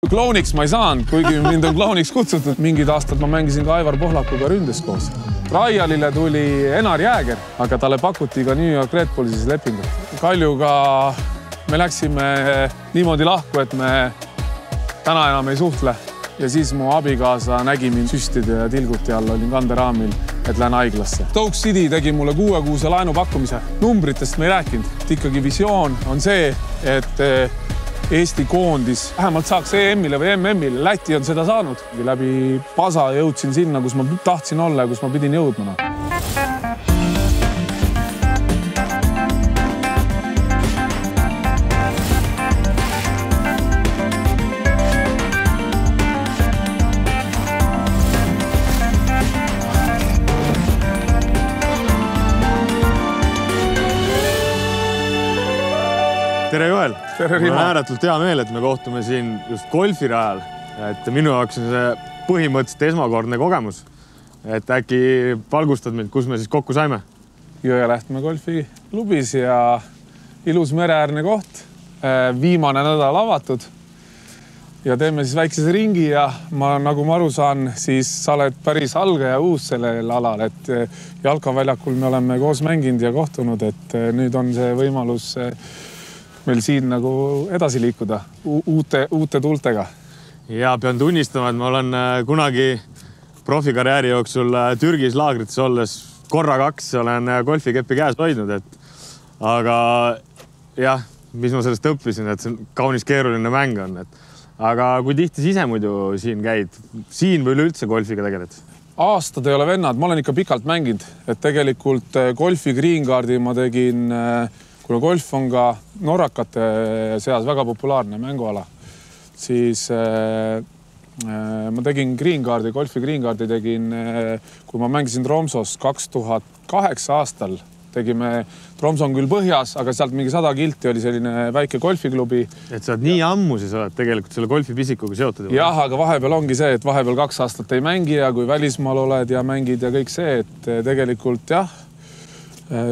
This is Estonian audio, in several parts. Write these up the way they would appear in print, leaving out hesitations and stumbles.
Klouniks ma ei saanud, kuigi mind on klouniks kutsutud. Mingid aastad ma mängisin ka Aivar Pohlakuga ründes koos. Raialile tuli Enar Jääger, aga talle pakuti ka New York Red Bullis lepingut. Kaljuga me läksime niimoodi lahku, et me täna enam ei suhtle. Ja siis mu abikaasa nägi mind süstide ja tilguti all, olin kanderaamil, et lähen haiglasse. Stoke City tegi mulle 6-kuuse laenupakkumise. Numbritest me ei rääkinud. Ikkagi visioon on see, et Eesti koondis vähemalt saaks EM-ile või MM-ile. Läti on seda saanud. Läbi Pasa jõudsin sinna, kus ma tahtsin olla ja kus ma pidin jõudma. Tere Joel! Tere Rima! Mul on ääretult hea meel, et me kohtume siin just golfirajal. Et minu jaoks on see põhimõtteliselt esmakordne kogemus. Et äkki valgustad mind, kus me siis kokku saime? Jõelähtme golfiklubis ja ilus mereäärne koht. Viimane nädal avatud. Ja teeme siis väikese ringi ja nagu ma aru saan, siis sa oled päris algaja uus sellel alal. Et jalkaväljakul me oleme koos mänginud ja kohtunud, et nüüd on see võimalus meil siin nagu edasi liikuda uute tultega. Ja pean tunnistama, et ma olen kunagi profikarjääri jooksul Türgis laagrites olles korra-kaks olen golfikepi käes hoidnud. Aga jah, mis ma sellest õppisin, et see on kaunis keeruline mäng on. Aga kui tihti siis ise muidu siin käid? Siin või üleüldse golfiga tegeled? Aastad ei ole vennad, ma olen ikka pikalt mänginud. Et tegelikult golfi green cardi ma tegin, kuna golf on ka norrakate seas väga populaarne mänguala, siis ma tegin green cardi, golfi green cardi tegin, kui ma mängisin Tromsos 2008 aastal. Tegime, Tromso on küll põhjas, aga sealt mingi 100 kilti oli selline väike golfiklubi. Et sa oled nii ammu siis oled tegelikult selle golfipisikuga seotud? Jah, aga vahepeal ongi see, et vahepeal 2 aastat ei mängi ja kui välismaal oled ja mängid ja kõik see, et tegelikult jah,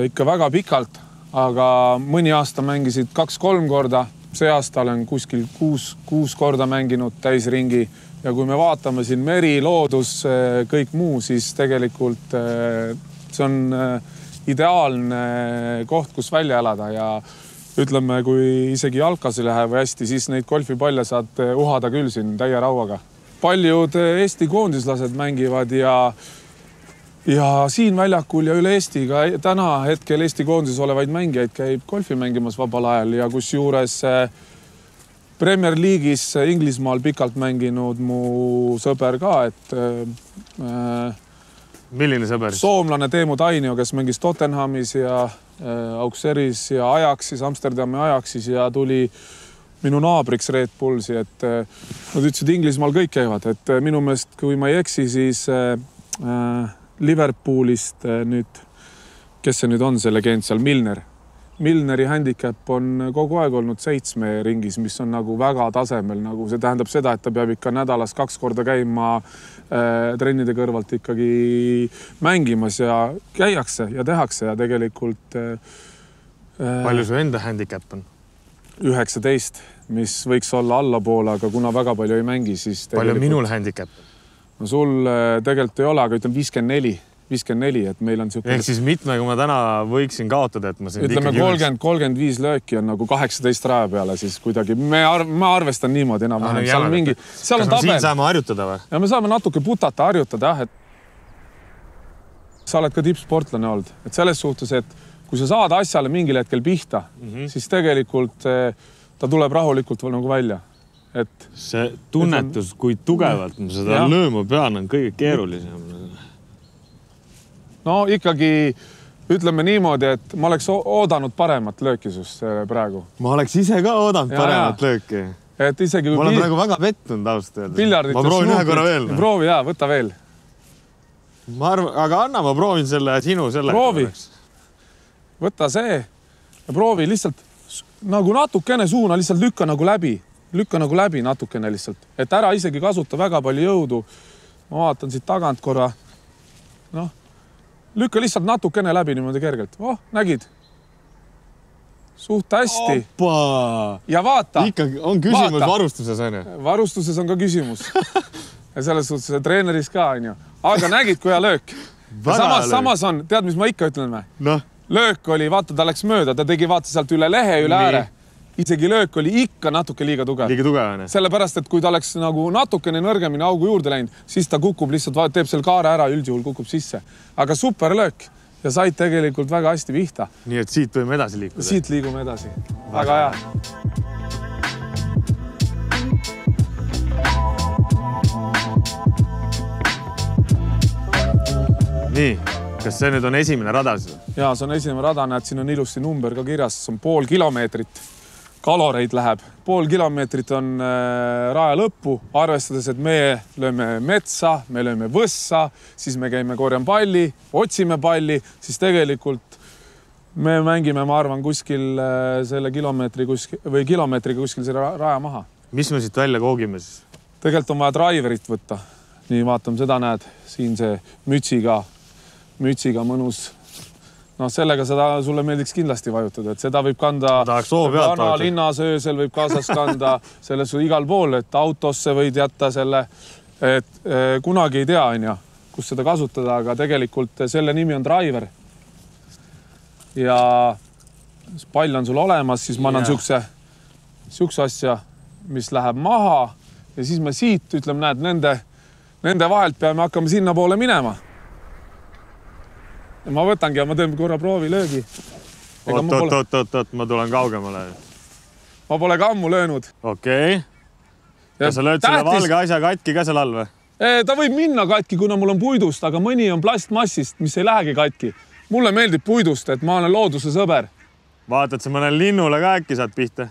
ikka väga pikalt. Aga mõni aasta mängisid 2-3 korda. See aasta olen kuskil 6 korda mänginud täisringi. Ja kui me vaatame siin meri, loodus, kõik muu, siis tegelikult see on ideaalne koht, kus välja elada. Ja ütleme, kui isegi jalkas ei lähe või hästi, siis neid golfipalle saad uhada küll siin täie rauaga. Paljud Eesti koondislased mängivad ja siin väljakul ja üle Eesti ka täna hetkel Eesti koondises olevaid mängijaid käib golfi mängimas vabal ajal ja kus juures Premier League'is Inglismaal pikalt mänginud mu sõber ka, et milline sõber? Soomlane Teemu Tainio, kes mängis Tottenhamis ja Auxerre'is ja Ajaxis, Amsterdami Ajaxis ja tuli minu naabriks Red Bullsi, et nad ütlesid, Inglismaal kõik käivad, et minu meelest, kui ma ei eksi, siis Liverpoolist nüüd, kes see nüüd on, see legend seal, Milner. Milneri handicap on kogu aeg olnud 7 ringis, mis on nagu väga tasemel. Nagu see tähendab seda, et ta peab ikka nädalas 2 korda käima trennide kõrvalt ikkagi mängimas ja käiakse ja tehakse ja tegelikult... Palju su enda handicap on? 19, mis võiks olla allapoole, aga kuna väga palju ei mängi, siis... Palju minul handicap? No sul tegelikult ei ole, aga ütlen 54, et meil on ehk siis mitme, kui ma täna võiksin kaotada, et ma siin ütleme 30-35 lööki on nagu 18 raja peale, siis kuidagi ma arvestan niimoodi enam. Seal on mingi... Kas me siin saame harjutada või? Ja me saame natuke putata harjutada, et sa oled ka tippsportlane olnud. Et selles suhtes, et kui sa saad asjale mingil hetkel pihta, siis tegelikult ta tuleb rahulikult nagu välja. Et see tunnetus, kui tugevalt ma seda lööma pean, on kõige keerulisem. No ikkagi ütleme niimoodi, et ma oleks oodanud paremat löökisust praegu. Ma oleks ise ka oodanud paremat lööki. Et isegi ma olen praegu väga pettunud ausalt öeldes. Ma proovin ühe korra veel. Proovi, jaa, võta veel. Aga anna, ma proovin selle sinu selle. Proovi. Võta see ja proovi lihtsalt nagu natukene suuna, lihtsalt lükka nagu läbi natukene lihtsalt. Et ära isegi kasuta väga palju jõudu. Ma vaatan siit tagant korra. Lükka lihtsalt natukene läbi niimoodi kergelt. Nägid? suht hästi. Oppa! Ja vaata. Ikkagi on küsimus varustuses, on ju? Varustuses on ka küsimus. Ja selles suhtes treeneris ka, on ju. Aga nägid, kui hea löök. Samas on, tead, mis ma ikka ütlen või? No. Löök oli, vaata, ta läks mööda, ta tegi vaata sealt üle lehe, üle ääre. Isegi löök oli ikka natuke liiga tugev. Liiga tugevane. Sellepärast, et kui ta oleks nagu natukene nõrgemini augu juurde läinud, siis ta kukub lihtsalt, teeb selle kaare ära, üldjuhul kukub sisse. Aga super löök. Ja said tegelikult väga hästi vihta. Nii et siit võime edasi liikuda. Siit liigume edasi. Väga hea. Nii, kas see nüüd on esimene rada? Jaa, see on esimene rada. Näed, siin on ilusti number ka kirjas. See on 0,5 kilomeetrit. Kaloreid läheb. 0,5 kilomeetrit on raja lõppu, arvestades, et me lööme metsa, me lööme võssa, siis me käime korjan palli, otsime palli, siis tegelikult me mängime, ma arvan, kuskil selle kilomeetriga kuskil selle raja maha. Mis me siit välja koogime siis? Tegelikult on vaja driverit võtta. Nii, vaatame, seda näed. Siin see mütsiga mõnus. No sellega seda sulle meeldiks kindlasti vajutada, et seda võib kanda vana linnas öösel võib kaasas kanda selles igal pool, et autosse võid jätta selle, et kunagi ei tea, kus seda kasutada, aga tegelikult selle nimi on driver. Ja pall on sul olemas, siis ma annan sihukese asja, mis läheb maha ja siis me siit, ütleme, näed, nende vahelt peame hakkama sinna poole minema. Ja ma võtangi ja ma teen korra proovilöögi. Oot, ma tulen kaugemale. Ma pole ka ammu löönud. Okei. Ja sa lööd selle valge asja katki ka seal all või? Ta võib minna katki, kuna mul on puidust, aga mõni on plastmassist, mis ei lähegi katki. Mulle meeldib puidust, et ma olen looduse sõber. Vaatad sa mõnel linnule ka äkki saad pihta?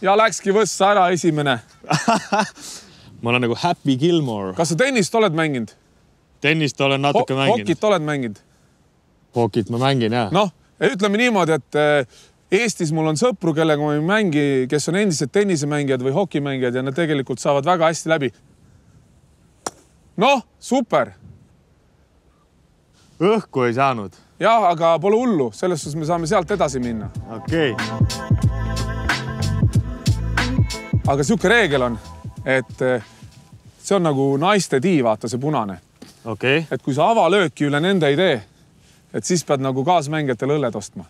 Ja läkski võssa ära esimene. Ma olen nagu Happy Gilmore. Kas sa tennist oled mänginud? Tennist olen natuke mänginud. Hokit oled mänginud? Hokit ma mängin, jah. Noh, ütleme niimoodi, et Eestis mul on sõpru, kellega ma ei mängi, kes on endised tennisemängijad või hokimängijad ja nad tegelikult saavad väga hästi läbi. Noh, super. Õhku ei saanud. Jah, aga pole hullu. Selles suhtes me saame sealt edasi minna. Okei. Aga sihuke reegel on, et see on nagu naiste tii, vaata see punane. Okei. Et kui sa avalööki üle nende ei tee, et siis pead nagu kaasmängijatel õlled ostma.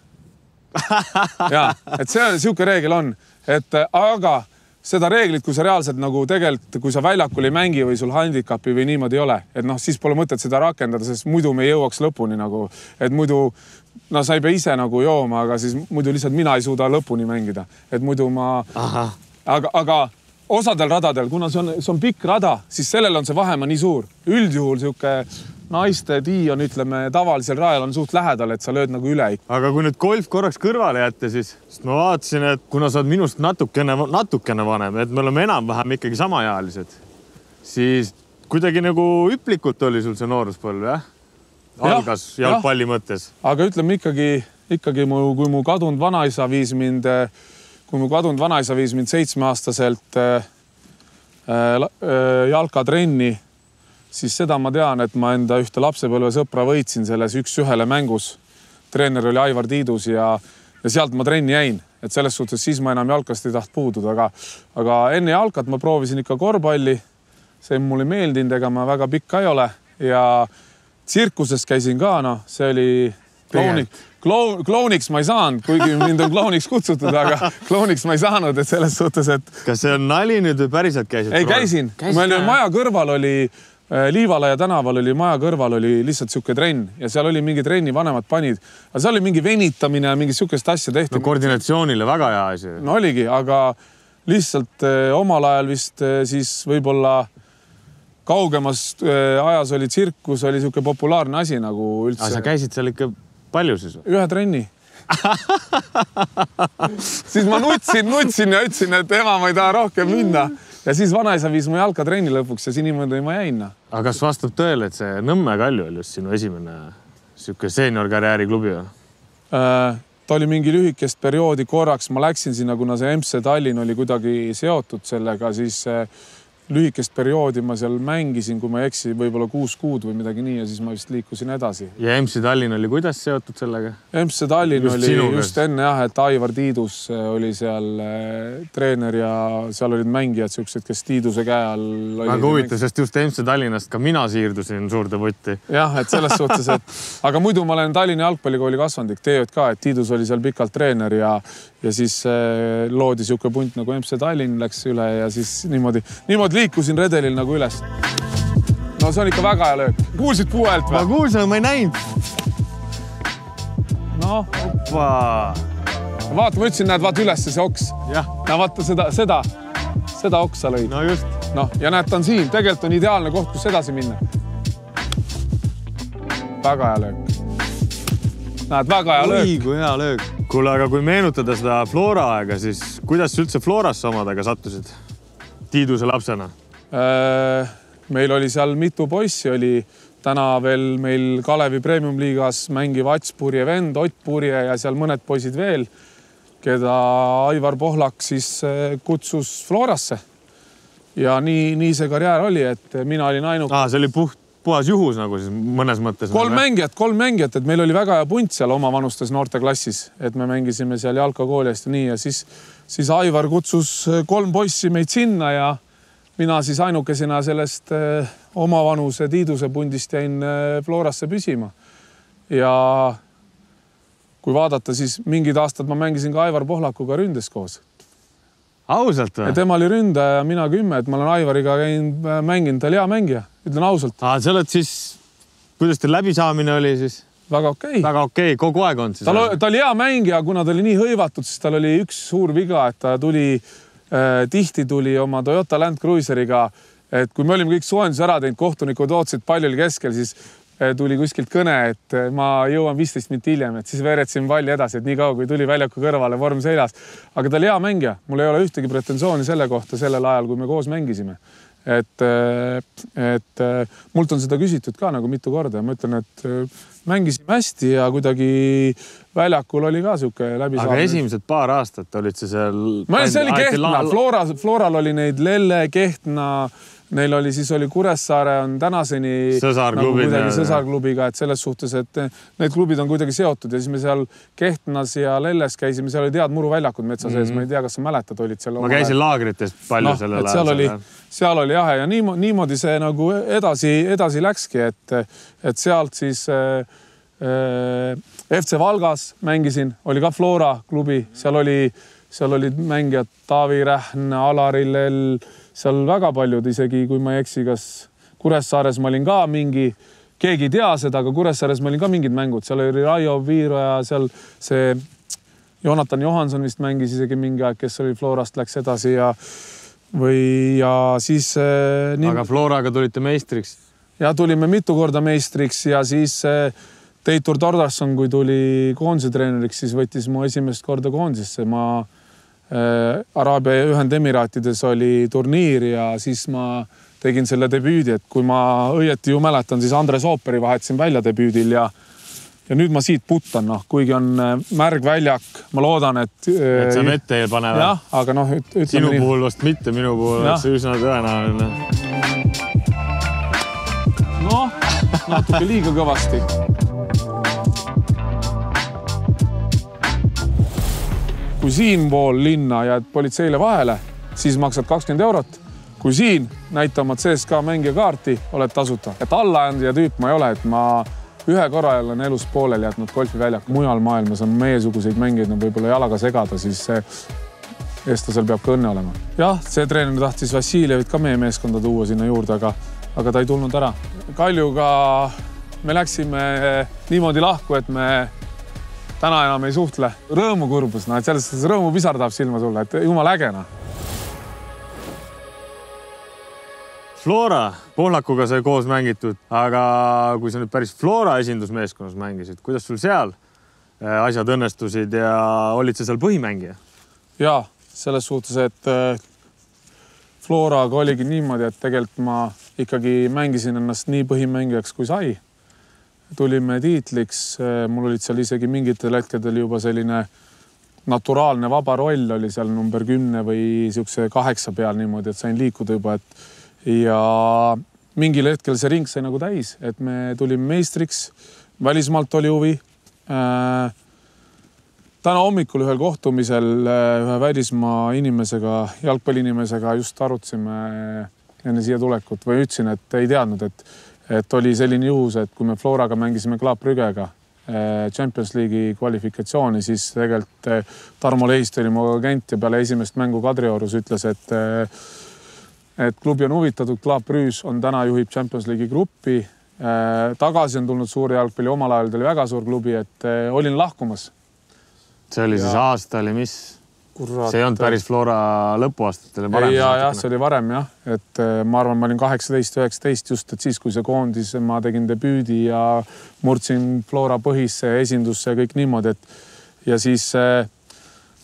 Ja, et see on sihuke reegel on, et aga seda reeglit, kui sa reaalselt nagu tegelikult, kui sa väljakul ei mängi või sul handikapi või niimoodi ei ole, et noh, siis pole mõtet seda rakendada, sest muidu me ei jõuaks lõpuni nagu, et muidu no sa ei pea ise nagu jooma, aga siis muidu lihtsalt mina ei suuda lõpuni mängida, et muidu ma, aga osadel radadel, kuna see on pikk rada, siis sellel on see vahemaa nii suur. Üldjuhul sihuke naiste tii on, ütleme, tavalisel rajal on suht lähedal, et sa lööd nagu üle. Aga kui nüüd golf korraks kõrvale jätta, siis ma vaatasin, et kuna sa oled minust natukene vanem, et me oleme enam-vähem ikkagi samaealised, siis kuidagi nagu üplikult oli sul see nooruspõlv, jah? Algas jalgpalli mõttes. Aga ütleme ikkagi kui mu kadunud vanaisa viis mind 7-aastaselt jalkatrenni, siis seda ma tean, et ma enda ühte lapsepõlve sõpra võitsin selles 1-1 mängus. Treener oli Aivar Tiidus ja sealt ma trenni jäin. Et selles suhtes siis ma enam jalkast ei taht puududa, aga enne jalkat ma proovisin ikka korvpalli. See mulle ei meeldinud, ega ma väga pikka ei ole. Ja tsirkuses käisin ka, see oli klouniks ma ei saanud, kuigi mind on klouniks kutsutud, aga klouniks ma ei saanud, et selles suhtes, et... Kas see on nali nüüd või päriselt käisid? Ei, käisin. Meil maja kõrval oli, Liivalaia tänaval oli maja kõrval oli lihtsalt siuke trenn ja seal oli mingi trenni vanemad panid. Aga seal oli mingi venitamine ja mingi siukest asja tehti. No koordinatsioonile väga hea asi. No oligi, aga lihtsalt omal ajal vist siis võib-olla kaugemas ajas oli tsirkus, oli siuke populaarne asi nagu üldse. Sa käisid seal ikka palju siis? Ühe trenni. Siis ma nutsin ja ütlesin, et ema, ma ei taha rohkem minna. Ja siis vanaisa viis mu jalkatrenni lõpuks ja siin niimoodi ma jäin. Aga kas vastab tõele, et see Nõmme Kalju oli just sinu esimene siuke seeniorkarjääri klubi? Ta oli mingi lühikest perioodi korraks. Ma läksin sinna, kuna see MC Tallinn oli kuidagi seotud sellega, siis lühikest perioodi ma seal mängisin, kui ma ei eksi, võib-olla 6 kuud või midagi nii ja siis ma vist liikusin edasi. Ja MC Tallinn oli kuidas seotud sellega? MC Tallinn oli just enne jah, et Aivar Tiidus oli seal treener ja seal olid mängijad siuksed, kes Tiiduse käe all olid. Väga huvitav, sest just MC Tallinnast ka mina siirdusin suurde võtti. Jah, et selles suhtes, et aga muidu ma olen Tallinna jalgpallikooli kasvandik, TJK, et Tiidus oli seal pikalt treener ja siis loodi siuke punt nagu MC Tallinn läks üle ja siis niimoodi liikusin redelil nagu üles. No see on ikka väga hea löök. Kuulsid puu häält või? Ma kuulsin, ma ei näinud. No. Vaata, ma ütlesin, näed, vaata üles see oks. Jah. Ja vaata seda oksa lõid. No just. No, ja näed, ta on siin. Tegelikult on ideaalne koht, kus edasi minna. Väga hea löök. Näed, väga hea löök. Oi, kui hea löök. Kuule, aga kui meenutada seda Flora aega, siis kuidas üldse Florasse omadega sattusid? Tiiduse lapsena? Meil oli seal mitu poissi, oli täna veel meil Kalevi Premium-liigas mängiv Ats Purje vend, Ott Purje ja seal mõned poisid veel, keda Aivar Pohlak siis kutsus Florasse. Ja nii see karjäär oli, et mina olin ainuke. See oli puhas juhus nagu siis mõnes mõttes. Kolm mängijat, et meil oli väga hea punt seal oma vanustes noorteklassis, et me mängisime seal jalkakoolist ja nii ja siis Aivar kutsus 3 poissi meid sinna ja mina siis ainukesena sellest oma vanuse Tiiduse pundist jäin Florasse püsima. Ja kui vaadata, siis mingid aastad ma mängisin ka Aivar Pohlakuga ründes koos. Ausalt või? Ja tema oli ründaja ja mina 10, et ma olen Aivariga mänginud, ta oli hea mängija, ütlen ausalt. Sa oled siis, kuidas teil läbisaamine oli siis? Väga okei. Väga okei, kogu aeg on siis. Ta oli hea mängija, kuna ta oli nii hõivatud, siis tal oli üks suur viga, et ta tihti tuli oma Toyota Land Cruiseriga, et kui me olime kõik soojendus ära teinud, kohtunikud ootsid, palju oli keskel, siis tuli kuskilt kõne, et ma jõuan 15 minutit hiljem, et siis veeretsin palli edasi, et nii kaua, kui tuli väljaku kõrvale vorm seljas. Aga ta oli hea mängija. Mul ei ole ühtegi pretensiooni selle kohta sellel ajal, kui me koos mängisime. Et mult on seda küsitud ka nagu mitu korda ja ma ütlen, et mängisime hästi ja kuidagi väljakul oli ka siuke läbisaamine. Aga esimesed paar aastat olid see seal... See oli Kehtna. Floral oli neid Lelle, Kehtna, neil oli siis Kuressaare on tänaseni sõsarklubiga, et selles suhtes, et need klubid on kuidagi seotud ja siis me seal Kehtnas ja Lelles käisime, seal oli tead muruväljakud metsa sees, ma ei tea, kas sa mäletad, olid seal. Ma käisin laagrites palju sellel ajal. Seal oli jah ja niimoodi see nagu edasi läkski, et sealt siis FC Valgas mängisin, oli ka Flora klubi, seal olid mängijad Taavi Rähn, Alari Lell, seal väga paljud, isegi kui ma ei eksi, kas Kuressaares ma olin ka keegi ei tea seda, aga Kuressaares ma olin ka mingid mängud, seal oli Raio Viiro ja seal see Jonathan Johanson vist mängis isegi mingi aeg, kes oli Florast, läks edasi ja siis... Aga Floraga tulite meistriks? Ja tulime mitu korda meistriks ja siis Teitur Tordarson, kui tuli koondise treeneriks, siis võttis mu esimest korda koondisesse. Ma Araabia Ühendemiraatides oli turniir ja siis ma tegin selle debüüdi, et kui ma õieti ju mäletan, siis Andres Ooperi vahetasin välja debüüdil ja nüüd ma siit puttan, kuigi on märg väljak, ma loodan, et see vette ei pane või? Jah, aga ütleme sinu puhul vast mitte, minu puhul see üsna tõenäoline. Natuke liiga kõvasti. Kui siin pool linna jääd politseile vahele, siis maksad 20 €. Kui siin näitamad CSKA mängija kaarti, oled tasuta. Et allaandja tüüp ma ei ole, et ma ühe korra olen elus poolel jätnud golfiväljak. Mujal maailmas on meiesuguseid mängijaid, võib-olla jalaga segada, siis eestlasel peab ka õnne olema. Jah, see treener tahtis Vassiljevit ka meie meeskonda tuua sinna juurde, aga ta ei tulnud ära. Kaljuga me läksime niimoodi lahku, et me täna enam ei suhtle. Rõõmukurbus, et selles rõõmupisar tahab silma tulla, et jumal ägena. Flora, Pohlakuga sai koos mängitud, aga kui sa nüüd päris Flora esindusmeeskonnas mängisid, kuidas sul seal asjad õnnestusid ja olid sa seal põhimängija? Jaa, selles suhtes, et Floraga oligi niimoodi, et tegelikult ma ikkagi mängisin ennast nii põhimängijaks kui sai. Tulime tiitliks, mul olid seal isegi mingitel hetkedel juba selline naturaalne vaba roll oli seal number 10 või siukse 8 peal niimoodi, et sain liikuda juba, ja mingil hetkel see ring sai nagu täis, et me tulime meistriks, välismaalt oli huvi. Täna hommikul ühel kohtumisel ühe välismaa inimesega, jalgpalliinimesega just arutasime enne siia tulekut või ütlesin, et ei teadnud, et oli selline juhus, et kui me Floraga mängisime Club Brüggega Champions League'i kvalifikatsiooni, siis tegelikult Tarmo Lehist oli mu agent ja peale esimest mängu Kadriorus ütles, et klubi on huvitatud, Club Brügge on täna juhib Champions League'i gruppi. Tagasi on tulnud suur jalgpalli, omal ajal oli väga suur klubi, et olin lahkumas. See oli siis aasta oli mis? Kurat. See ei olnud päris Flora lõpuaastatele varem. Ja, see oli varem jah, et ma arvan, ma olin 18-19 just, et siis, kui see koondis, ma tegin debüüdi ja murdsin Flora põhisse esindusse ja kõik niimoodi, ja siis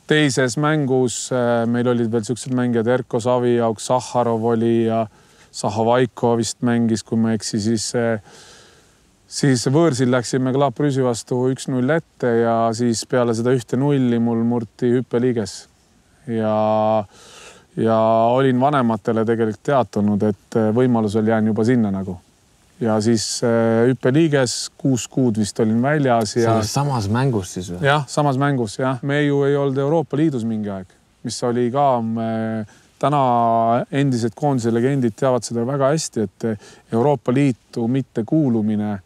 teises mängus meil olid veel siuksed mängijad, Erko Saviauk, Sahharov oli ja Sahhovaiko vist mängis, kui ma eksi, siis võõrsil läksime Club Brügge vastu 1-0 ette ja siis peale seda 1-0 mul murti hüppeliiges ja olin vanematele tegelikult teatanud, et võimalusel jään juba sinna nagu. Ja siis hüppeliiges 6 kuud vist olin väljas. Selles samas mängus siis või? Jah, samas mängus, jah. Me ju ei olnud Euroopa Liidus mingi aeg, mis oli ka täna endised koondise legendid teavad seda väga hästi, et Euroopa Liitu mitte kuulumine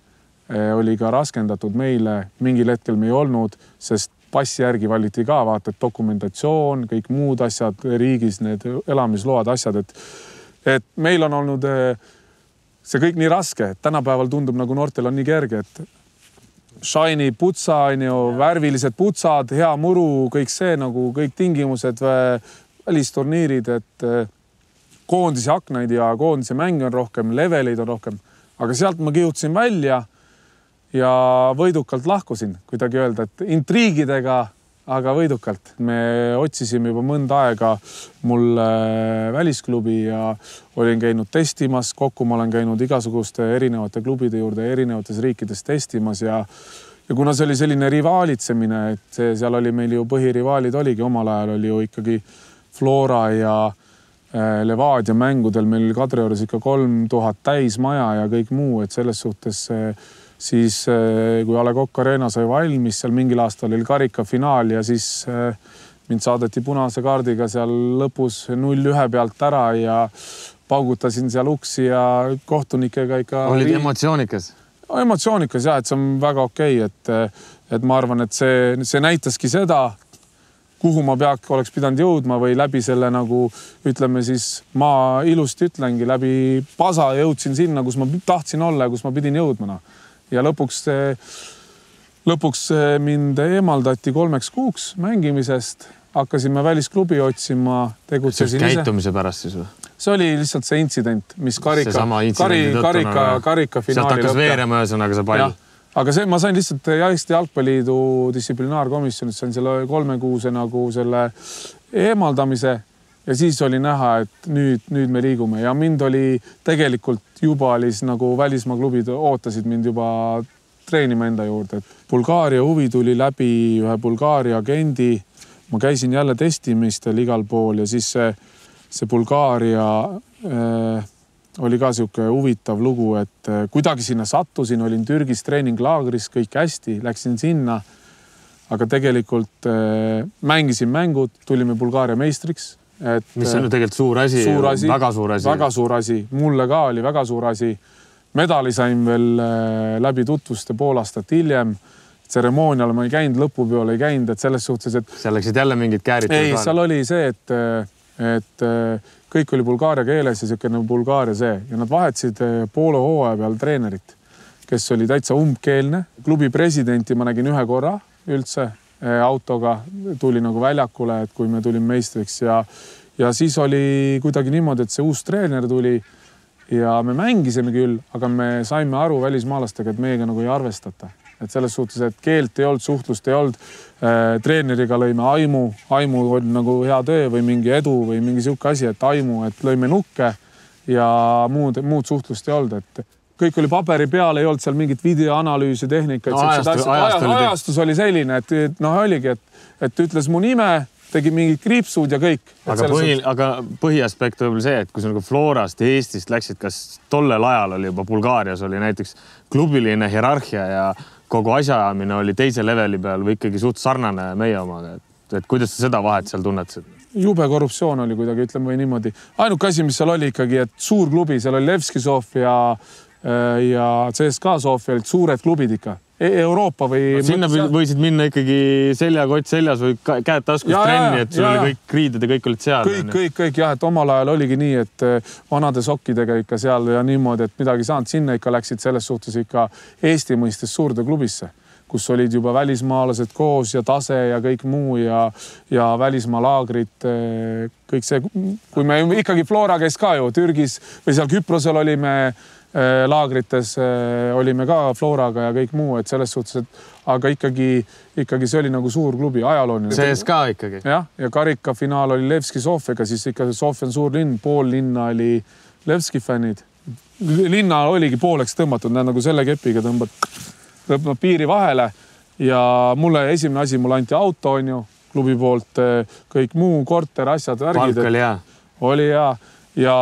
oli ka raskendatud meile. Mingil hetkel me ei olnud, sest passi järgi valiti ka, vaata, et dokumentatsioon, kõik muud asjad riigis, need elamisload, asjad, et meil on olnud see kõik nii raske, et tänapäeval tundub nagu noortel on nii kerge, et shiny putsa, värvilised putsad, hea muru, kõik see nagu kõik tingimused, välisturniirid, et koondise aknaid ja koondise mänge on rohkem, leveleid on rohkem, aga sealt ma kihutasin välja ja võidukalt lahkusin, kuidagi öelda, et intriigidega, aga võidukalt. Me otsisime juba mõnda aega mul välisklubi ja olin käinud testimas, kokku ma olen käinud igasuguste erinevate klubide juurde erinevates riikides testimas ja kuna see oli selline rivaalitsemine, et seal oli meil ju põhirivaalid oligi, omal ajal oli ju ikkagi Flora ja Levadia mängudel meil Kadriorus ikka 3000 täismaja ja kõik muu, et selles suhtes siis kui A. Le Coq Arena sai valmis, seal mingil aastal oli karikafinaal ja siis mind saadeti punase kaardiga seal lõpus 0-1 pealt ära ja paugutasin seal uksi ja kohtunikega ikka... Olid emotsioonikas? Emotsioonikas jah, et see on väga okei, et ma arvan, et see näitaski seda, kuhu ma oleks pidanud jõudma või läbi selle nagu ütleme siis, ma ilusti ütlengi, läbi pasa jõudsin sinna, kus ma tahtsin olla ja kus ma pidin jõudma. Ja lõpuks mind eemaldati 3 kuuks mängimisest, hakkasime välisklubi otsima, tegutsesin ise. Käitumise pärast siis või? See oli lihtsalt see intsident, mis karika finaali sealt hakkas veerema ühesõnaga see pall. Aga ma sain lihtsalt Eesti Jalgpalliliidu distsiplinaarkomisjonist, sain selle 3 kuuse nagu selle eemaldamise ja siis oli näha, et nüüd me liigume ja mind oli tegelikult juba nagu välismaa klubid ootasid mind juba treenima enda juurde. Bulgaaria huvi tuli läbi ühe Bulgaaria agendi. Ma käisin jälle testimistel igal pool ja siis see Bulgaaria oli ka siuke huvitav lugu, et kuidagi sinna sattusin, olin Türgis treeninglaagris, kõik hästi, läksin sinna. Aga tegelikult mängisin mängud, tulime Bulgaaria meistriks. Mis on ju tegelikult suur asi, väga suur asi. Väga suur asi. Mulle ka oli väga suur asi. Medali sain veel läbi tutvuste pool aastat hiljem. Tseremoonial ma ei käinud, lõpupeol ei käinud, et selles suhtes, et... Seal läksid jälle mingid käärid? Ei, seal oli see, et kõik oli Bulgaaria keeles ja siukene Bulgaaria see. Ja nad vahetasid poole hooaja peal treenerit, kes oli täitsa umbkeelne. Klubi presidenti ma nägin 1 korra üldse. Autoga tuli nagu väljakule, et kui me tulime meistriks ja siis oli kuidagi niimoodi, et see uus treener tuli ja me mängisime küll, aga me saime aru välismaalastega, et meiega nagu ei arvestata. Et selles suhtes, et keelt ei olnud, suhtlust ei olnud, treeneriga lõime aimu oli nagu hea töö või mingi edu või mingi siuke asi, et aimu, et lõime nukke ja muud suhtlust ei olnud, et kõik oli paberi peal, ei olnud seal mingit videoanalüüsi tehnikat. Ajastus oli selline, et oligi, et ütles mu nime, tegi mingid kriipsud ja kõik. Aga põhiaspekt oli see, et kui sa nagu Florast ja Eestist läksid, kas tollel ajal oli juba Bulgaarias oli näiteks klubiline hierarhia ja kogu asjaajamine oli teise leveli peal või ikkagi suht sarnane meie omaga, et kuidas sa seda vahet seal tunnetasid? Jube korruptsioon oli kuidagi, ütleme või niimoodi. Ainuke asi, mis seal oli ikkagi, et suur klubi, seal oli Levski Sofia ja CSKA Sofia olid suured klubid ikka. Euroopa või... Sinna võisid minna ikkagi seljakott seljas või käed taskus trenni, et sul oli kõik kriided ja kõik olid seal. Kõik jah, et omal ajal oligi nii, et vanade sokkidega ikka seal ja niimoodi, et midagi saanud sinna ikka läksid selles suhtes ikka Eesti mõistes suurde klubisse, kus olid juba välismaalased koos ja tase ja kõik muu ja välismaalaagrid, kõik see. Kui me ikkagi Flora käis ka ju Türgis või seal Küprosel olime laagrites, olime ka Floraga ja kõik muu, et selles suhtes, et aga ikkagi see oli nagu suur klubi, ajalooline. CSKA ikkagi. Jah, ja karikafinaal oli Levski Sofiaga, siis ikka Sofia on suur linn, pool linna oli Levski fännid. Linna oligi pooleks tõmmatud, nagu selle kepiga tõmbad piiri vahele ja esimene asi, mulle anti auto, on ju, klubi poolt, kõik muu, korter, asjad, värgid. Palk oli hea. Oli hea,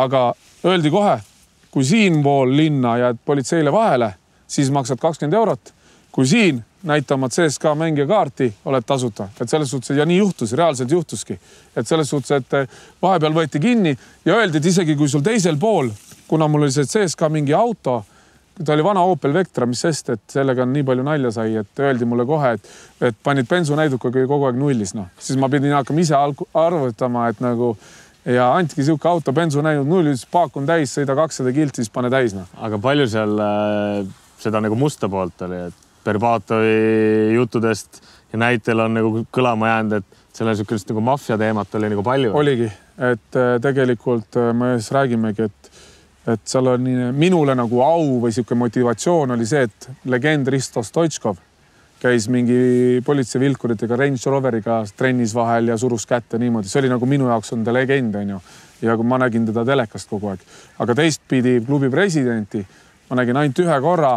aga öeldi kohe, kui siin pool linna jääd politseile vahele, siis maksad 20 €. Kui siin näitamad CSKA mängija kaarti, oled tasuta. Et selles suhtes, ja nii juhtus, reaalselt juhtuski. Et selles suhtes, et vahepeal võeti kinni ja öeldi, et isegi kui sul teisel pool, kuna mul oli see CSKA mingi auto, ta oli vana Opel Vectra, mis sest, et sellega on nii palju nalja sai, et öeldi mulle kohe, et panid bensunäidukaga kogu aeg nullis. Siis ma pidin hakkama ise arvutama, et nagu ja antigi siuke auto, bensu näinud nullis, paak on täis, sõida 200 kilt, siis pane täis. Aga palju seal seda nagu musta poolt oli, et Berbatovi juttudest ja näitel on nagu kõlama jäänud, et selle niisugust nagu maffia teemat oli nagu palju. Oligi, et tegelikult me räägimegi, et seal on minule nagu au või siuke motivatsioon oli see, et legend Risto Stoichkov käis mingi politseivilkuritega Range Roveriga trennis vahel ja surus kätte niimoodi. See oli nagu minu jaoks on ta legend, on ju. Ja kui ma nägin teda telekast kogu aeg. Aga teistpidi klubi presidenti ma nägin ainult ühe korra,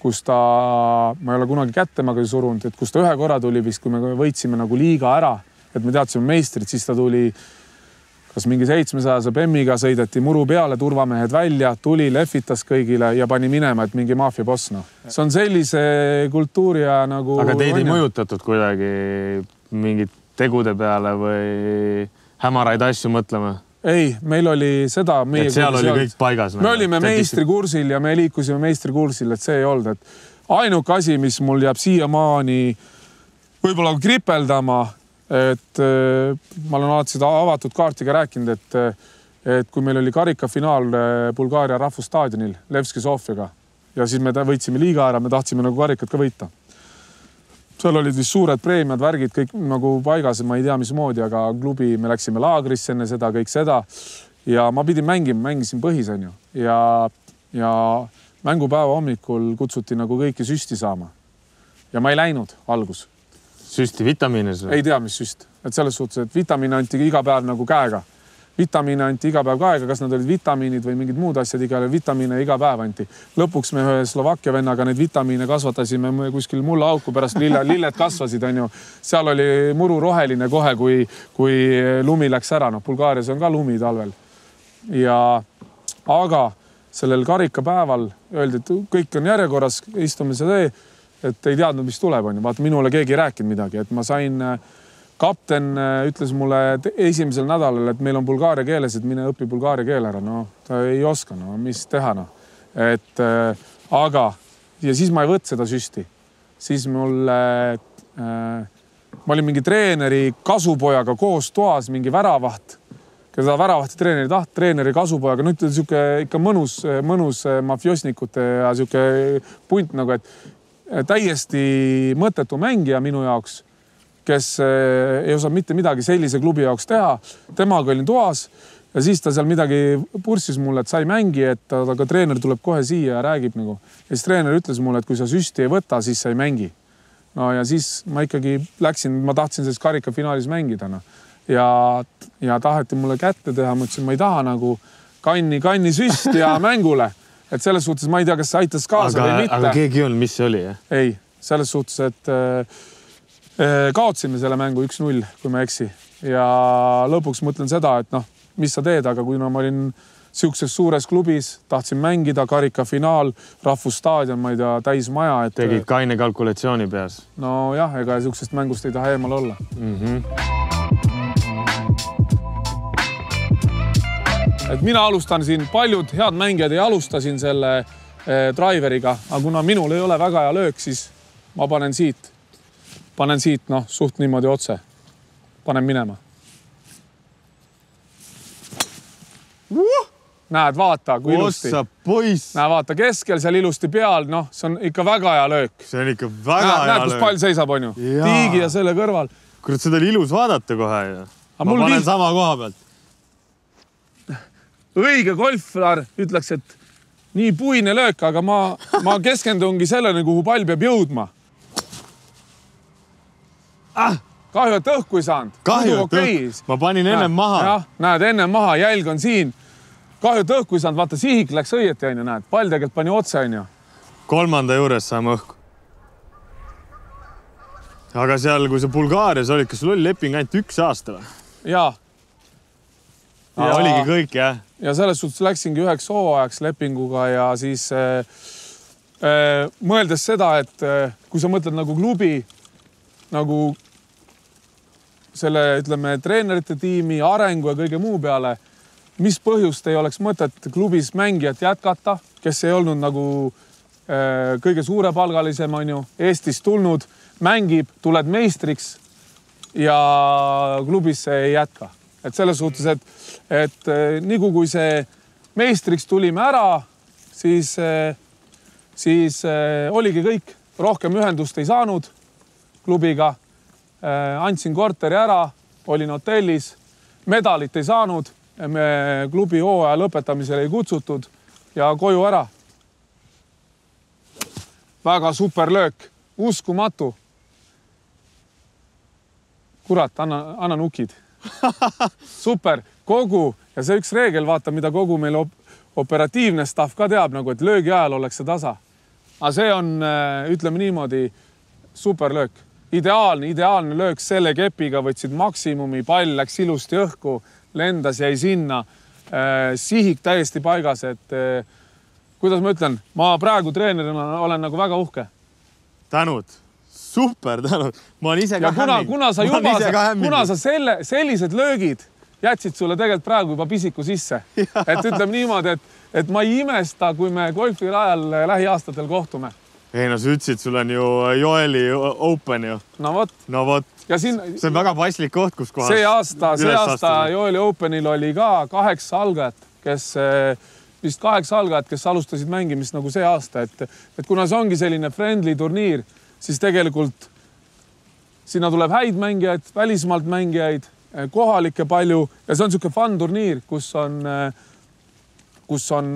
kus ma ei ole kunagi kätte maga surunud, et kus ta ühe korra tuli vist, kui me võitsime nagu liiga ära, et me teadsime meistrit, siis ta tuli kas mingi 700 BEM-iga sõideti muru peale, turvamehed välja, tuli, lehvitas kõigile ja pani minema, et mingi maafia boss. See on sellise kultuuri ja nagu... Aga teid ei mõjutatud kuidagi mingid tegude peale või hämaraid asju mõtlema? Ei, meil oli seda... Et seal oli kõik paigas? Me olime meistrikursil ja me liikusime meistrikursil, et see ei olnud. Et ainuke asi, mis mul jääb siiamaani võib-olla kripeldama, et ma olen alati seda avatud kaartiga rääkinud, et kui meil oli karikafinaal Bulgaaria rahvusstaadionil Levski Sofiaga ja siis me võitsime liiga ära, me tahtsime nagu karikat ka võita. Seal olid vist suured preemiad, värgid, kõik nagu paigas, ma ei tea mismoodi, aga klubi, me läksime laagrisse enne seda, kõik seda ja ma pidin mängisin põhis, on ju. Ja mängupäeva hommikul kutsuti nagu kõiki süsti saama. Ja ma ei läinud algus. Süsti vitamiine? Ei tea, mis süst. Et selles suhtes, et vitamiine anti iga päev nagu käega. Vitamiine anti iga päev käega, kas nad olid vitamiinid või mingid muud asjad, vitamiine iga päev anti. Lõpuks me ühe Slovakkia vennaga neid vitamiine kasvatasime kuskil mulla auku pärast lilled kasvasid, on ju. Seal oli muru roheline kohe, kui lumi läks ära. Bulgaarias on ka lumi talvel. Aga sellel karikapäeval öeldi, et kõik on järjekorras, istume see et ei teadnud, mis tuleb, on ju. Vaata, minule keegi ei rääkinud midagi, et ma sain, kapten ütles mulle esimesel nädalal, et meil on bulgaaria keeles, et mine õpi bulgaaria keel ära. No, ta ei oska, no, mis teha, no. Et, aga, ja siis ma ei võt seda süsti. Siis mulle, ma olin mingi treeneri kasupojaga koos toas, mingi väravaht, keda väravahti treeneri kasupojaga, nüüd siuke ikka mõnus mafiosnikute ja siuke punt nagu, et täiesti mõttetu mängija minu jaoks, kes ei osanud mitte midagi sellise klubi jaoks teha. Temaga olin toas ja siis ta seal midagi purssis mulle, et sai mängi, et aga treener tuleb kohe siia ja räägib nagu. Ja siis treener ütles mulle, et kui sa süsti ei võta, siis sa ei mängi. No ja siis ma ikkagi läksin, ma tahtsin selles karikafinaalis mängida. No. Ja taheti mulle kätte teha, ma ütlesin, ma ei taha nagu kanni süst ja mängule. et selles suhtes ma ei tea, kas see aitas kaasa või mitte. Aga keegi on, mis see oli? Ei, selles suhtes, et kaotsime selle mängu 1-0, kui ma eksi. Ja lõpuks mõtlen seda, et noh, mis sa teed, aga kui ma olin siukses suures klubis, tahtsin mängida karika finaal, rahvusstaadion, ma ei tea, täis maja. Et... Tegid kaine kalkulatsiooni peas. No jah, ega siuksest mängust ei taha eemal olla. Et mina alustan siin, paljud head mängijad ei alusta siin selle driveriga, aga kuna minul ei ole väga hea löök, siis ma panen siit, noh, suht niimoodi otse. Panen minema. Näed, vaata, kui ilusti. Ossa poiss. Näed, vaata, keskel seal ilusti peal, noh, see on ikka väga hea löök. See on ikka väga hea löök. Näed, kus pall seisab, on ju? Tiigi ja selle kõrval. Kurat, seda oli ilus vaadata kohe. Ma panen sama koha pealt. Õige golflar ütleks, et nii puine löök, aga ma keskendungi selleni, kuhu pall peab jõudma. Kahju, et õhku ei saanud. Kahju, et õhku. Ma panin ennem maha. Jah, näed, ennem maha, jälg on siin. Kahju, et õhku ei saanud. Vaata, sihik läks õieti, on ju, näed. Pall tegelikult pani otse, on ju. 3. juures saame õhku. Aga seal, kui sa Bulgaarias olid, kas sul oli leping ainult 1 aasta või? Jaa. Oligi kõik, jah? Ja selles suhtes läksingi 1 hooajaks lepinguga ja siis mõeldes seda, et kui sa mõtled nagu klubi, nagu selle, ütleme, treenerite tiimi, arengu ja kõige muu peale, mis põhjust ei oleks mõtet klubis mängijat jätkata, kes ei olnud nagu kõige suurepalgalisem, on ju, Eestist tulnud, mängib, tuled meistriks ja klubisse ei jätka. Et selles suhtes, et nii kui see meistriks tulime ära, siis oligi kõik. Rohkem ühendust ei saanud klubiga. Andsin korteri ära, olin hotellis, medalit ei saanud, me klubi hooaja lõpetamisel ei kutsutud ja koju ära. Väga super löök, uskumatu. Kurat, anna nukid. Super, kogu ja see üks reegel, vaata, mida kogu meil operatiivne staff ka teab, nagu et löögi ajal oleks see tasa. Aga see on, ütleme niimoodi, super löök. Ideaalne löök selle kepiga, võtsid maksimumi, pall läks ilusti õhku, lendas, jäi sinna. Sihik täiesti paigas, et kuidas ma ütlen, ma praegu treenerina olen nagu väga uhke. Tänud. Super, tänud. Ma olen ise ka hämmin. Kuna sa sellised löögid jätsid sulle tegelikult praegu juba pisiku sisse. Et ütleme niimoodi, et ma ei imesta, kui me golfi ajal lähiaastatel kohtume. Ei, no sa ütlesid, sul on ju Joeli Open ju. No vot. See on väga paslik koht, kus kohas. See aasta Joeli Openil oli ka 8 algajat, vist 8 algajat, kes alustasid mängimist nagu see aasta. Et kuna see ongi selline friendly turniir, siis tegelikult sinna tuleb häid mängijaid, välismaalt mängijaid, kohalikke palju ja see on niisugune fun turniir, kus on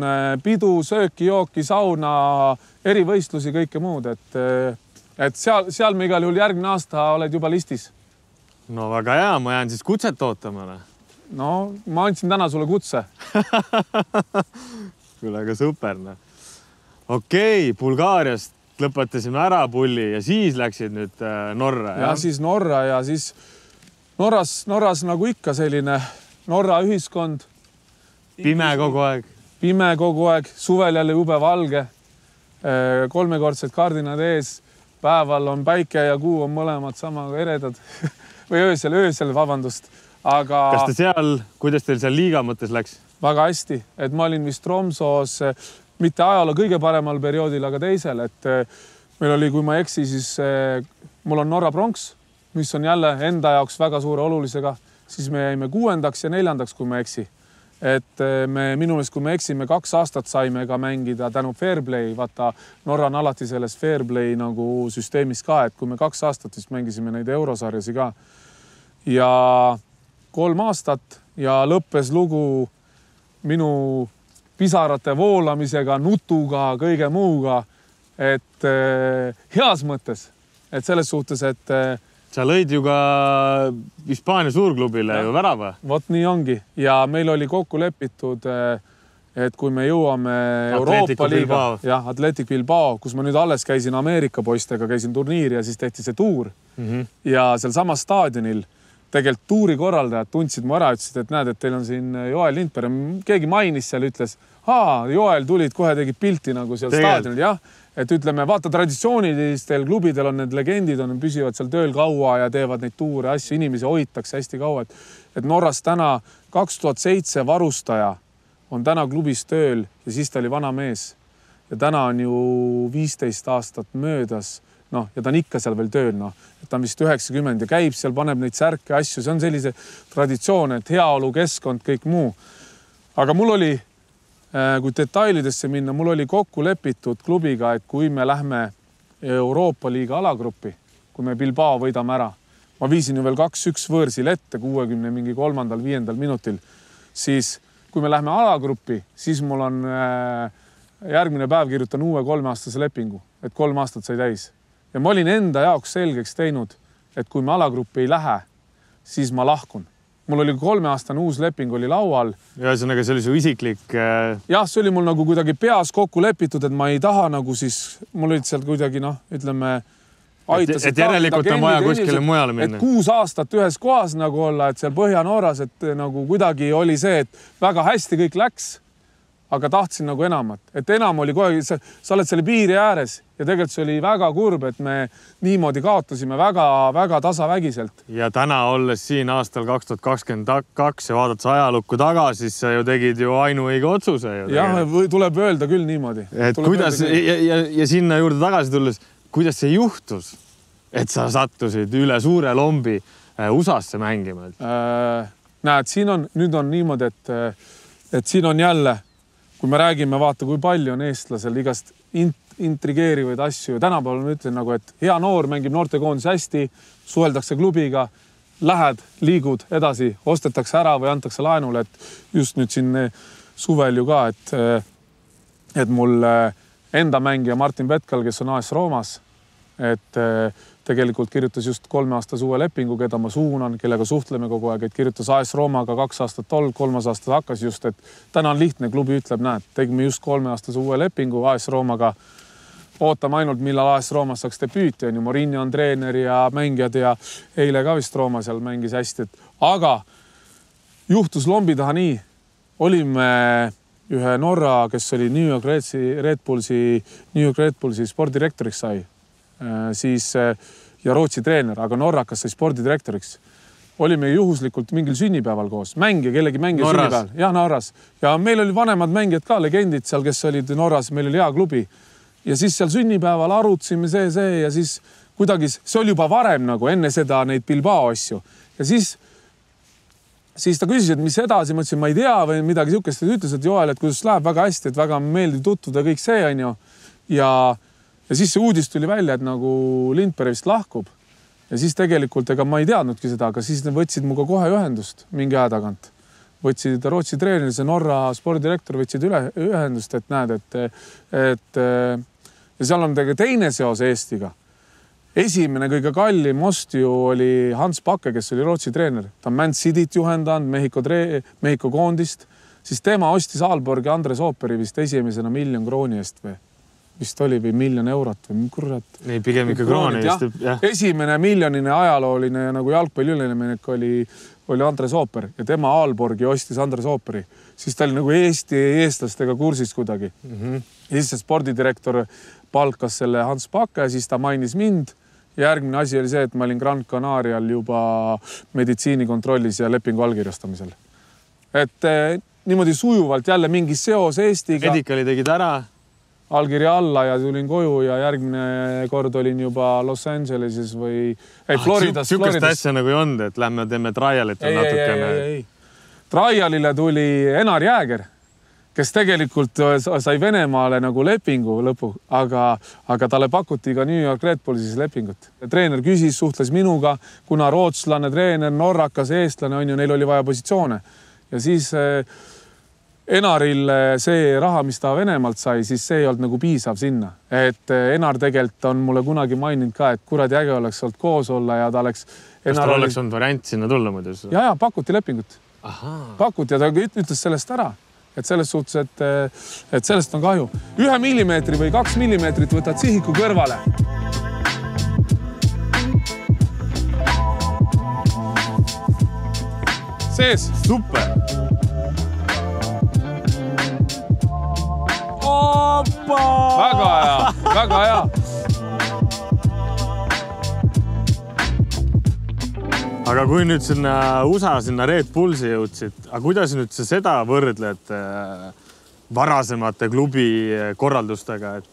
pidu, sööki, jooki, sauna, erivõistlusi, kõike muud. Et seal me igal juhul järgmine aasta oled juba listis. No väga hea, ma jään siis kutset ootama. No, ma andsin täna sulle kutse. Küll aga super. Okei, Bulgaariast lõpetasime ära pulli ja siis läksid nüüd Norra. Ja siis Norra ja siis Norras nagu ikka selline Norra ühiskond. Pime kogu aeg, suvel jälle jube valge, 3-kordsed kardinad ees, päeval on päike ja kuu on mõlemad sama eredad või öösel, vabandust. Aga... Kas te seal, kuidas teil seal liiga mõttes läks? Väga hästi, et ma olin vist Tromsos mitte ajaloo kõige paremal perioodil, aga teisel, et meil oli, kui ma eksi, siis mul on Norra pronks, mis on jälle enda jaoks väga suure olulisega, siis me jäime 6. ja 4. kui ma eksi. Et me minu meelest, kui me eksime 2 aastat saime ka mängida tänu Fairplay, vaata Norra on alati selles Fairplay nagu süsteemis ka, et kui me 2 aastat vist mängisime neid eurosarjasi ka ja 3 aastat ja lõppes lugu minu pisarate voolamisega, nutuga, kõige muuga, et heas mõttes, et selles suhtes, et sa lõid ju ka Hispaania suurklubile ju värava. Vot nii ongi ja meil oli kokku lepitud et kui me jõuame Euroopa liiga, jah, Athletic Bilbao, kus ma nüüd alles käisin Ameerika poistega, käisin turniiri ja siis tehti see tuur ja seal samas staadionil tegelikult tuuri korraldajad tundsid mu ära, ütlesid, et näed, et teil on siin Joel Lindberg. Keegi mainis seal, ütles, Joel tulid, kohe tegid pilti nagu seal staadionil, jah. Et ütleme, vaata traditsioonilistel klubidel on need legendid, on püsivad seal tööl kaua ja teevad neid tuure asju, inimesi hoitakse hästi kaua. Et Norras täna 2007 varustaja on täna klubis tööl ja siis ta oli vana mees. Ja täna on ju 15 aastat möödas, noh, ja ta on ikka seal veel tööl, noh. Et ta on vist 90 ja käib seal, paneb neid särke asju. See on sellise traditsioon, et heaolu, keskkond, kõik muu. Aga mul oli kui detailidesse minna, mul oli kokku lepitud klubiga, et kui me lähme Euroopa liiga alagruppi, kui me Bilbao võidame ära, ma viisin ju veel 2-1 võõrsil ette 60 mingi 3.-5. minutil, siis kui me lähme alagruppi, siis mul on järgmine päev kirjutan uue 3-aastase lepingu, et 3 aastat sai täis. Ja ma olin enda jaoks selgeks teinud, et kui me alagruppi ei lähe, siis ma lahkun. Mul oli 3-aastane uus leping oli laual. Ja see oli su isiklik... Jah, see oli mul nagu kuidagi peas kokku lepitud, et ma ei taha nagu siis... Mul olid seal kuidagi, noh, ütleme... Et järelikult on vaja kuskile mujale minna. Et 6 aastat ühes kohas nagu olla, et seal Põhja-Nooras, et nagu kuidagi oli see, et väga hästi kõik läks, aga tahtsin nagu enamat. Et enam oli kohe... Sa oled selle piiri ääres ja tegelikult see oli väga kurb, et me niimoodi kaotasime väga tasavägiselt. Ja täna olles siin aastal 2022 ja vaadata ajalukku taga, siis sa ju tegid ju ainuõige otsuse. Jah, tuleb öelda küll niimoodi. Et kuidas, ja sinna juurde tagasi tulles, kuidas see juhtus, et sa sattusid üle suure lombi USAsse mängima? Näed, nüüd on niimoodi, et siin on jälle, kui me räägime, vaata, kui palju on eestlasel igast intrigeerivaid asju. Tänapäeval ma ütlen nagu, et hea noor mängib noortekoondis hästi, suheldakse klubiga, lähed, liigud edasi, ostetakse ära või antakse laenule. Et just nüüd siin suvel ju ka, et mul enda mängija Martin Petkal, kes on AS Roomas, et tegelikult kirjutas just 3-aastase uue lepingu, keda ma suunan, kellega suhtleme kogu aeg, et kirjutas AS Roomaga 2 aastat tol, 3 aastat hakkas just, et täna on lihtne, klubi ütleb, näed, tegime just 3-aastase uue lepingu AS Roomaga. Ootame ainult, millal AS Roomas saaks debüüti, on ju, Mourinho on treener ja mängijad ja eile ka vist Rooma seal mängis hästi. Aga juhtus lombi taha nii, olime ühe Norra, kes oli New York Red Bullsi spordirektoriks sai, siis ja Rootsi treener, aga Norrakas sai spordidirektoriks. Olime juhuslikult mingil sünnipäeval koos. Mängija, kellegi mängija sünnipäeval. Jah, Norras. Ja meil oli vanemad mängijad ka, legendid seal, kes olid Norras. Meil oli hea klubi. Ja siis seal sünnipäeval arutsime see ja siis kuidagi, see oli juba varem nagu enne seda neid Bilbao asju. Ja siis ta küsis, et mis edasi, ma ütlesin, ma ei tea või midagi sihukest, et ütles, et Joel, et kuidas läheb väga hästi, et väga meeldib tutvuda kõik see, on ju. Ja siis see uudis tuli välja, et nagu Lindberg vist lahkub. Ja siis tegelikult, ega ma ei teadnudki seda, aga siis need võtsid muga kohe ühendust mingi aja tagant. Võtsid Rootsi treener, see Norra spordidirektor võtsid ühendust, et näed, et ja seal on teine seos Eestiga. Esimene kõige kallim ost ju oli Hans Bakke, kes oli Rootsi treener. Ta on Man Cityt juhendanud, Mehhiko koondist. Siis tema ostis Aalborgi Andres Ooperi vist esimesena 1 000 000 krooni eest või vist oli või 1 000 000 eurot või kurat. Ei, pigem ikka krooni eest. Esimene miljonine ajalooline nagu jalgpalliüleminek oli Andres Ooper ja tema Aalborgi ostis Andres Ooperi. Siis ta oli nagu eestlastega kursis kuidagi. Ja siis see spordidirektor palkas selle Hans Bakke ja siis ta mainis mind. Järgmine asi oli see, et ma olin Gran Canarial juba meditsiinikontrollis ja lepingu allkirjastamisel. Et niimoodi sujuvalt jälle mingi seos Eestiga. Medikali tegid ära? Allkirja alla ja tulin koju ja järgmine kord olin juba Los Angeleses või Floridas. Sükast asja nagu ei olnud, et lähme teeme trialit natukene. Ei. Trialile tuli Enar Jääger, kes tegelikult sai Venemaale nagu lepingu lõpu, aga talle pakuti ka New York Red Bullsis lepingut. Treener küsis, suhtles minuga, kuna rootslane, treener, norrakas, eestlane on ju, neil oli vaja positsioone. Ja siis Enaril see raha, mis ta Venemaalt sai, siis see ei olnud nagu piisav sinna. Et Enar tegelikult on mulle kunagi maininud ka, et kuradi äge oleks olnud koos olla ja ta oleks... Kas tal oleks olnud variant sinna tulla muidu? Ja, pakuti lepingut. Pakuti ja ta ütles sellest ära. et selles suhtes, et sellest on kahju. 1 millimeetri või 2 millimeetrit võtad sihiku kõrvale. Sees. Super. Opa! Väga hea, väga hea. Aga kui nüüd sinna USA, sinna Red Bullsi jõudsid, aga kuidas nüüd sa seda võrdled varasemate klubi korraldustega, et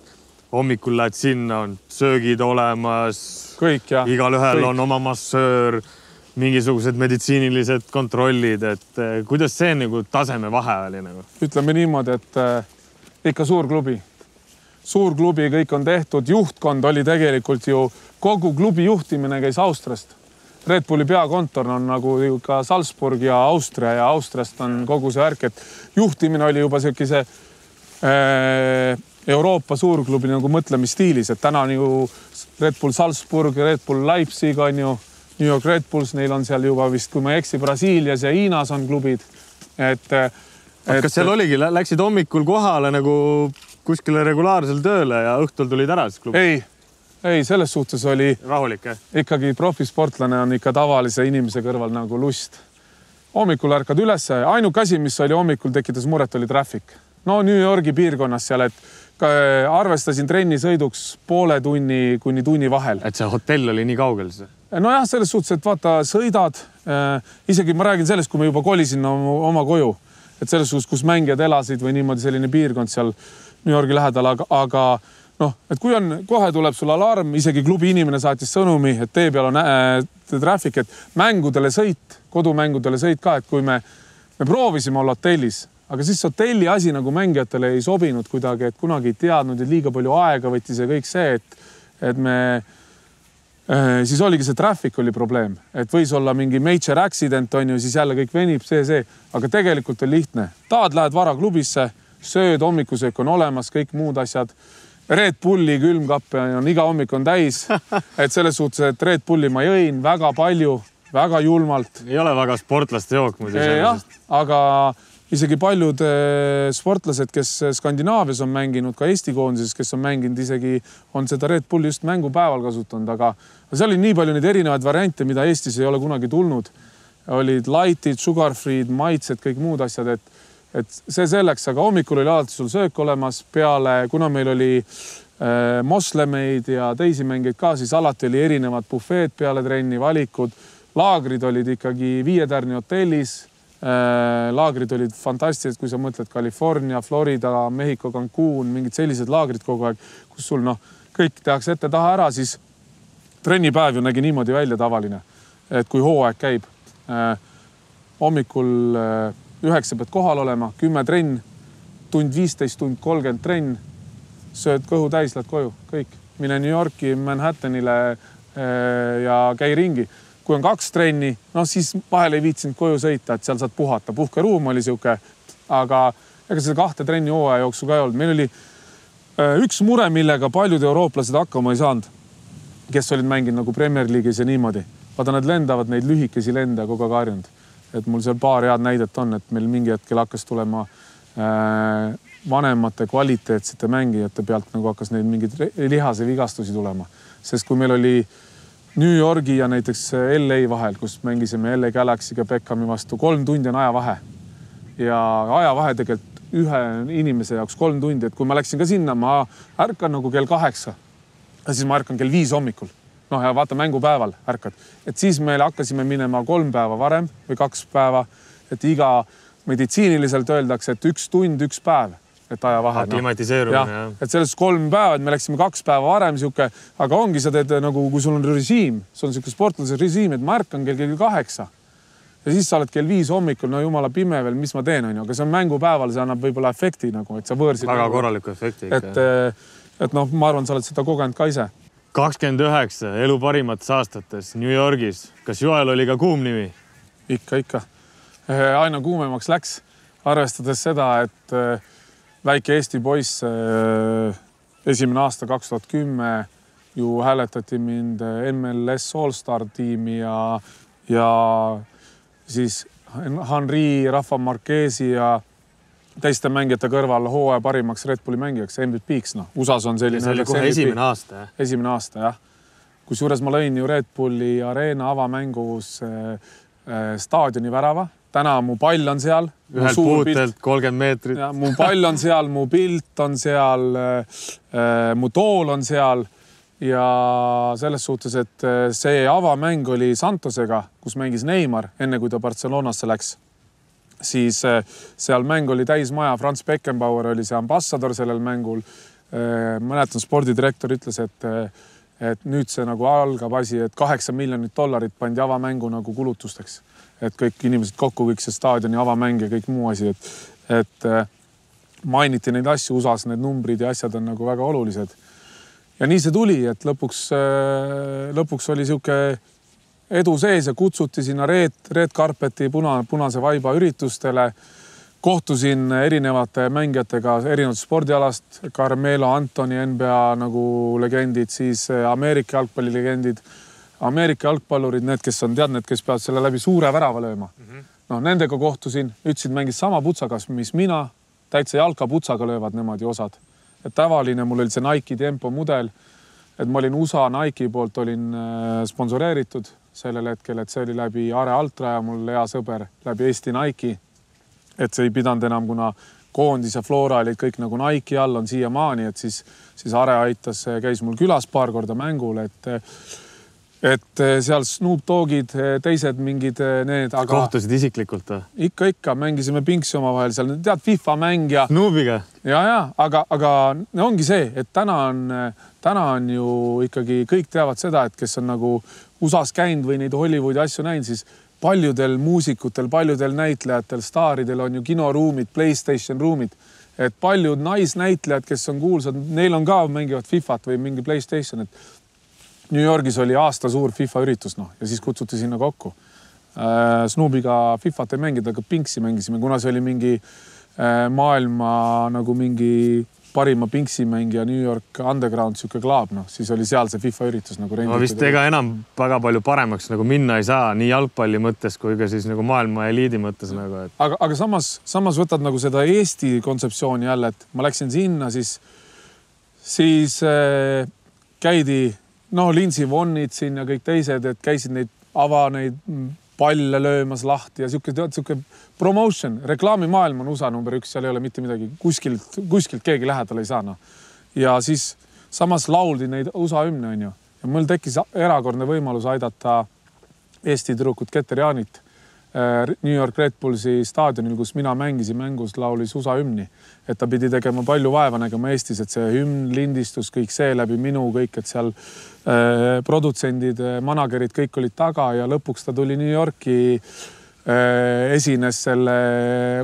hommikul lähed sinna, on söögid olemas, kõik, jah. Igal ühel on oma massöör, mingisugused meditsiinilised kontrollid, et kuidas see nagu taseme vahe oli nagu? Ütleme niimoodi, et ikka suur klubi, kõik on tehtud, juhtkond oli tegelikult ju, kogu klubi juhtimine käis Austriast. Red Bulli peakontor on nagu ka Salzburg ja Austria ja Austriast on kogu see värk, et juhtimine oli juba selline Euroopa suurklubi nagu mõtlemisstiilis, et täna on ju Red Bull Salzburg, Red Bull Leipzig on ju, New York Red Bulls, neil on seal juba vist, kui ma ei eksi, Brasiilias ja Hiinas on klubid. Kas seal oligi, läksid hommikul kohale nagu kuskile regulaarsel tööle ja õhtul tulid ära siis klubi? Ei, selles suhtes oli rahulik, ikkagi profisportlane on ikka tavalise inimese kõrval nagu lust. Hommikul ärkad üles, ainuke asi, mis oli hommikul tekitas muret, oli traffic. No New Yorgi piirkonnas seal, et arvestasin trenni sõiduks poole tunni kuni tunni vahel. Et see hotell oli nii kaugel see? Nojah, selles suhtes, et vaata, sõidad, isegi ma räägin sellest, kui ma juba kolisin oma koju, et selles suhtes, kus mängijad elasid või niimoodi selline piirkond seal New Yorgi lähedal, aga noh, et kui on, kohe tuleb sul alarm, isegi klubi inimene saatis sõnumi, et tee peal on traffic, et mängudele sõit, kodumängudele sõit ka, et kui me proovisime olla hotellis, aga siis hotelli asi nagu mängijatele ei sobinud kuidagi, et kunagi ei teadnud, et liiga palju aega võttis ja kõik see, et me siis oligi see traffic oli probleem, et võis olla mingi major accident on ju, siis jälle kõik venib see, aga tegelikult on lihtne. Tahad, lähed vara klubisse, sööd, hommikusöök on olemas, kõik muud asjad. Red Bulli külmkappe on iga hommik on täis, et selles suhtes, et Red Bulli ma jõin väga palju, väga julmalt. Ei ole väga sportlaste jook muidu sellisest. Aga isegi paljud sportlased, kes Skandinaavias on mänginud, ka Eesti koondises, kes on mänginud, isegi on seda Red Bulli just mängupäeval kasutanud, aga seal oli nii palju neid erinevaid variante, mida Eestis ei ole kunagi tulnud. Olid light'id, sugar-free'd, maitsed, kõik muud asjad, et see selleks, aga hommikul oli alati sul söök olemas peale, kuna meil oli moslemeid ja teisi mängeid ka, siis alati oli erinevad bufeed peale trenni, valikud. Laagrid olid ikkagi 5 tärni hotellis. Laagrid olid fantastilised, kui sa mõtled California, Florida, Mehhiko, Cancun, mingid sellised laagrid kogu aeg, kus sul kõik tehakse ette taha ära, siis trennipäev ju nägi niimoodi välja tavaline, et kui hooaeg käib hommikul 9 pead kohal olema, 10 trenn, tund 15, tund 30 trenn, sööd kõhu täis, lähed koju, kõik. Mine New Yorki, Manhattanile ja käi ringi. Kui on 2 trenni, siis vahel ei viitsinud koju sõita, et seal saad puhata. Puhkeruum oli siuke, aga ega seda 2 trenni hooaja jooksul ka ei olnud. Meil oli üks mure, millega paljud eurooplased hakkama ei saanud, kes olid mänginud nagu Premier League'is ja niimoodi. Vaata, nad lendavad neid lühikesi lende kogu aeg harjunud. Et mul seal paar head näidet on, et meil mingi hetkel hakkas tulema vanemate kvaliteetsete mängijate pealt nagu hakkas neid mingid lihase vigastusi tulema. Sest kui meil oli New Yorgi ja näiteks LA vahel, kus mängisime LA Galaxy'ga Beckhami vastu, 3 tundi on ajavahe. Ja ajavahe tegelikult ühe inimese jaoks 3 tundi, et kui ma läksin ka sinna, ma ärkan nagu kell 8 ja siis ma ärkan kell 5 hommikul. Ja vaata mängupäeval ärkad. Et siis meil hakkasime minema 3 päeva varem või 2 päeva, et iga meditsiiniliselt öeldakse, et 1 tund, 1 päev, et ajavahe. Klimatiseerumine, jah. Et sellest 3 päeva, et me läksime 2 päeva varem siuke, aga ongi sa teed nagu, kui sul on režiim, sul on siuke sportlase režiim, et ma ärkan kell 8 ja siis sa oled kell 5 hommikul, jumala pime veel, mis ma teen, on ju, aga see on mängupäeval, see annab võib-olla efekti nagu, et sa võõrsid. Väga korraliku efekti. Et ma arvan, sa oled seda kogenud ka ise. 29 elu parimates aastates New Yorgis. Kas Joel oli ka kuum nimi? Ikka. Aina kuumemaks läks, arvestades seda, et väike Eesti poiss esimene aasta 2010 ju hääletati mind MLS All-Star tiimi ja siis Henri, Rafa Marquezi ja teiste mängijate kõrval hooaja parimaks Red Bulli mängijaks, MVP-ks. No. USAs on selline... See oli kohe esimene aasta, jah? Esimene aasta, jah. Kusjuures ma lõin ju Red Bulli areena avamängus staadioni värava. Täna mu pall on seal. Ühelt puutelt 30 meetrit. Ja, mu pall on seal, mu pilt on seal, mu tool on seal ja selles suhtes, et see avamäng oli Santosega, kus mängis Neymar, enne kui ta Barcelonasse läks. Siis seal mäng oli täismaja. Franz Beckenbauer oli see ambassador sellel mängul. Mäletan, spordidirektor ütles, et nüüd see nagu algab asi, et $8 miljonit pandi avamängu nagu kulutusteks. Et kõik inimesed kokku, kõik see staadioni avamäng ja kõik muu asi, et mainiti neid asju USAs, need numbrid ja asjad on nagu väga olulised. Ja nii see tuli, et lõpuks oli siuke edu sees ja kutsuti sinna Red Carpeti punase vaiba üritustele. Kohtusin erinevate mängijatega erinevat spordialast, Carmelo Anthony, NBA nagu legendid, siis Ameerika jalgpallilegendid, Ameerika jalgpallurid, need, kes on teadnud, kes peavad selle läbi suure värava lööma. No, nendega kohtusin, ütlesid mängis sama putsagas, mis mina, täitsa jalkaputsaga löövad nemad ju osad. Et tavaline, mul oli see Nike Tempo mudel, et ma olin USA Nike poolt, olin sponsoreeritud sellel hetkel, et see oli läbi Are Altra ja mul hea sõber läbi Eesti Nike. Et see ei pidanud enam, kuna Koondis ja Flora olid kõik nagu Nike all on siiamaani, et siis Are aitas, käis mul külas paar korda mängul, et seal Snoop Doggid, teised mingid need, aga... Kohtusid isiklikult või? Ikka, mängisime pingsi oma vahel seal, tead, FIFA mäng ja... Snoopiga? Ja, aga ongi see, et täna on ju ikkagi kõik teavad seda, et kes on nagu USAs käinud või neid Hollywoodi asju näinud, siis paljudel muusikutel, paljudel näitlejatel, staaridel on ju kinoruumid, PlayStation ruumid, et paljud naisnäitlejad, kes on kuulsad, neil on ka mängivad FIFAt või mingi PlayStation, et New Yorgis oli aasta suur FIFA üritus, ja siis kutsuti sinna kokku. Snoobiga FIFAt ei mängida, aga Pinksi mängisime, kuna see oli mingi maailma nagu mingi parima Pinksi-mängija New York Underground siuke klaab, siis oli seal see FIFA üritus nagu renditud. No vist ega enam väga palju paremaks nagu minna ei saa, nii jalgpalli mõttes kui ka siis nagu maailma eliidi mõttes nagu. Et... Aga samas võtad nagu seda Eesti kontseptsiooni jälle, et ma läksin sinna, siis käidi Lindsey Vonnid siin ja kõik teised, et käisid neid palle löömas lahti ja siuke promotion, reklaamimaailm on USA number 1, seal ei ole mitte midagi, kuskilt keegi lähedal ei saa. Ja siis samas lauldi neid USA hümne, on ju. Ja mul tekkis erakordne võimalus aidata Eesti tüdrukut Keter Jaanit New York Red Bullsi staadionil, kus mina mängisin mängus, laulis USA hümni. Et ta pidi tegema palju vaeva nägema Eestis, et see hümn, lindistus, kõik see läbi minu, kõik, et seal produtsendid, managerid, kõik olid taga ja lõpuks ta tuli New Yorki, esines selle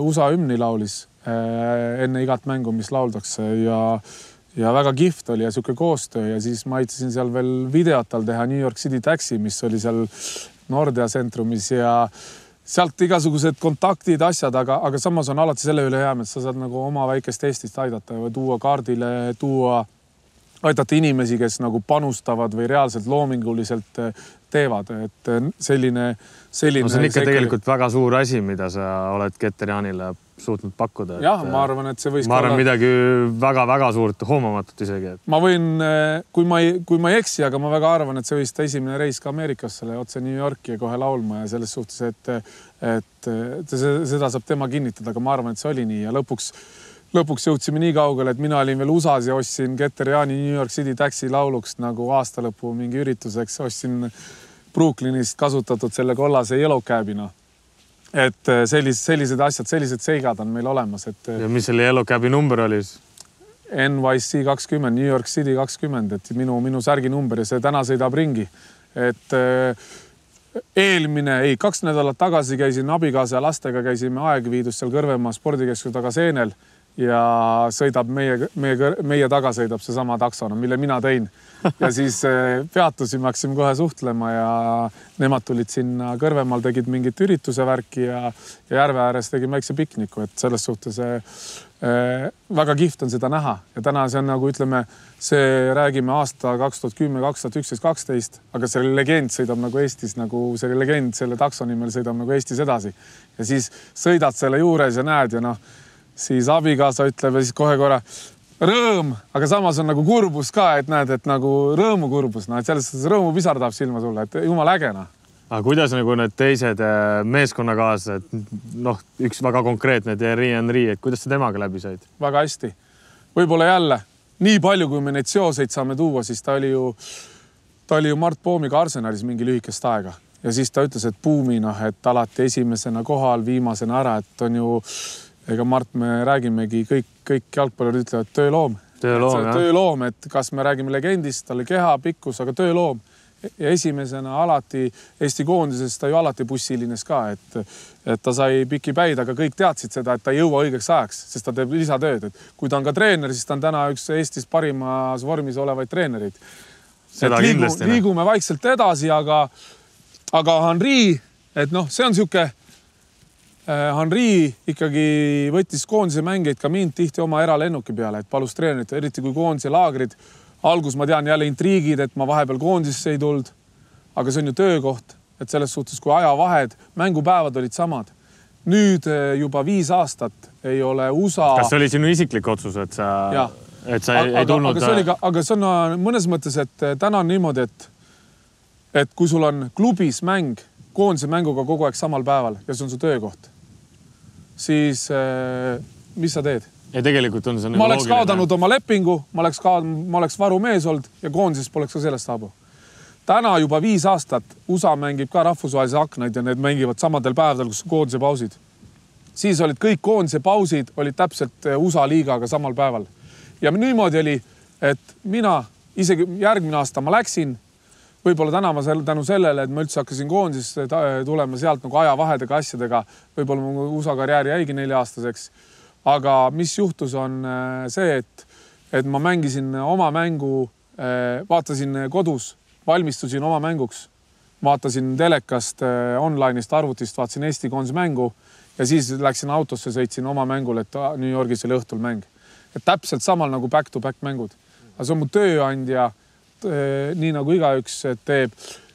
USA hümni laulis enne igat mängu, mis lauldakse ja väga kihvt oli ja siuke koostöö ja siis ma aitasin seal veel videot tal teha New York City Taxi, mis oli seal Nordea tsentrumis ja sealt igasugused kontaktid, asjad, aga samas on alati selle üle hea, et sa saad nagu oma väikest Eestist aidata või tuua kaardile, aidata inimesi, kes nagu panustavad või reaalselt loominguliselt teevad, et selline... See on ikka tegelikult väga suur asi, mida sa oled Keter Jaanile suutnud pakkuda. Jah, ma arvan, et see võis ma arvan midagi väga-väga suurt hoomamatut isegi. Ma võin, kui ma ei eksi, aga ma väga arvan, et see võis ta esimene reis ka Ameerikassele otse New Yorki ja kohe laulma ja selles suhtes, et seda saab tema kinnitada, aga ma arvan, et see oli nii ja lõpuks jõudsime nii kaugele, et mina olin veel USAs ja ostsin Keter Jaani New York City Taxi lauluks nagu aastalõpu mingi ürituseks, ostsin Brooklynist kasutatud selle kollase Yellow Cabina. Et sellised asjad, sellised seigad on meil olemas. Ja mis selle Yellow Cabi number oli? NYC 20, New York City 20, et minu särgi number ja see täna sõidab ringi. Et 2 nädalat tagasi käisin abikaasa ja lastega, käisime Aegviidus seal Kõrvemaa spordikeskuse taga Seenel ja sõidab meie taga sõidab see sama taksona, mille mina tein. Ja siis peatusime, hakkasime kohe suhtlema ja nemad tulid sinna Kõrvemaal, tegid mingit ürituse värki ja järve ääres tegime väikse pikniku, et selles suhtes väga kihvt on seda näha. Ja täna see on nagu, ütleme, see räägime aasta 2010, 2011, 2012, aga selle legend sõidab nagu Eestis, nagu selle legend selle takso nimel sõidab nagu Eestis edasi. Ja siis sõidad selle juures ja näed ja siis abikaasa ütleb ja siis kohe korra rõõm, aga samas on nagu kurbus ka, et näed, et nagu rõõmu kurbus, et sellest rõõmupisar tahab silma tulla, et jumala ägena. Aga kuidas nagu need teised meeskonnakaaslased, üks väga konkreetne Thierry Henry, et kuidas sa temaga läbi said? Väga hästi. Võib-olla jälle, nii palju, kui me neid seoseid saame tuua, siis ta oli ju Mart Poomiga Arsenalis mingi lühikest aega. Ja siis ta ütles, et Puumi, et alati esimesena kohal, viimasena ära, et on ju, ega Mart, me räägimegi, kõik jalgpallurid ütlevad tööloom, et kas me räägime legendist, ta oli keha, pikkus, aga tööloom. Ja esimesena alati Eesti koondises ta ju alati bussilines ka, et ta sai piki päid, aga kõik teadsid seda, et ta ei jõua õigeks ajaks, sest ta teeb lisatööd. Et kui ta on ka treener, siis ta on täna üks Eestis parimas vormis olevaid treenerid. Liigume vaikselt edasi, aga Henry, et see on siuke, Henry ikkagi võttis koondise mängeid ka mind tihti oma eralennuki peale, et palus treenerit, eriti kui koondise laagrid. Algus ma tean jälle intriigid, et ma vahepeal koondisesse ei tuld, aga see on ju töökoht, et selles suhtes, kui ajavahed, mängupäevad olid samad. Nüüd juba 5 aastat ei ole USA... Kas see oli sinu isiklik otsus, et sa ei tulnud... Aga see on mõnes mõttes, et täna on niimoodi, et kui sul on klubis mäng, koondise mänguga kogu aeg samal päeval ja see on su töökoht, siis mis sa teed? Ja tegelikult on see ma oleks kaadanud oma lepingu, ma oleks varumees olnud ja koondises poleks ka sellest abu. Täna juba 5 aastat USA mängib ka rahvusvahelise aknaid ja need mängivad samadel päevadel, kus koondise pausid. Siis olid kõik koondise pausid, olid täpselt USA liigaga samal päeval. Ja niimoodi oli, et mina isegi järgmine aasta ma läksin, võib-olla täna ma tänu sellele, et ma üldse hakkasin koondisesse tulema sealt nagu ajavahedega asjadega, võib-olla mu USA karjääri jäigi 4-aastaseks. Aga mis juhtus on see, et ma mängisin oma mängu, vaatasin kodus, valmistusin oma mänguks, vaatasin telekast, online'ist, arvutist, vaatasin Eesti koondise mängu ja siis läksin autosse, sõitsin oma mängule, et New Yorgis oli õhtul mäng. Et täpselt samal nagu back-to-back mängud. Aga see on mu tööandja, nii nagu igaüks teeb.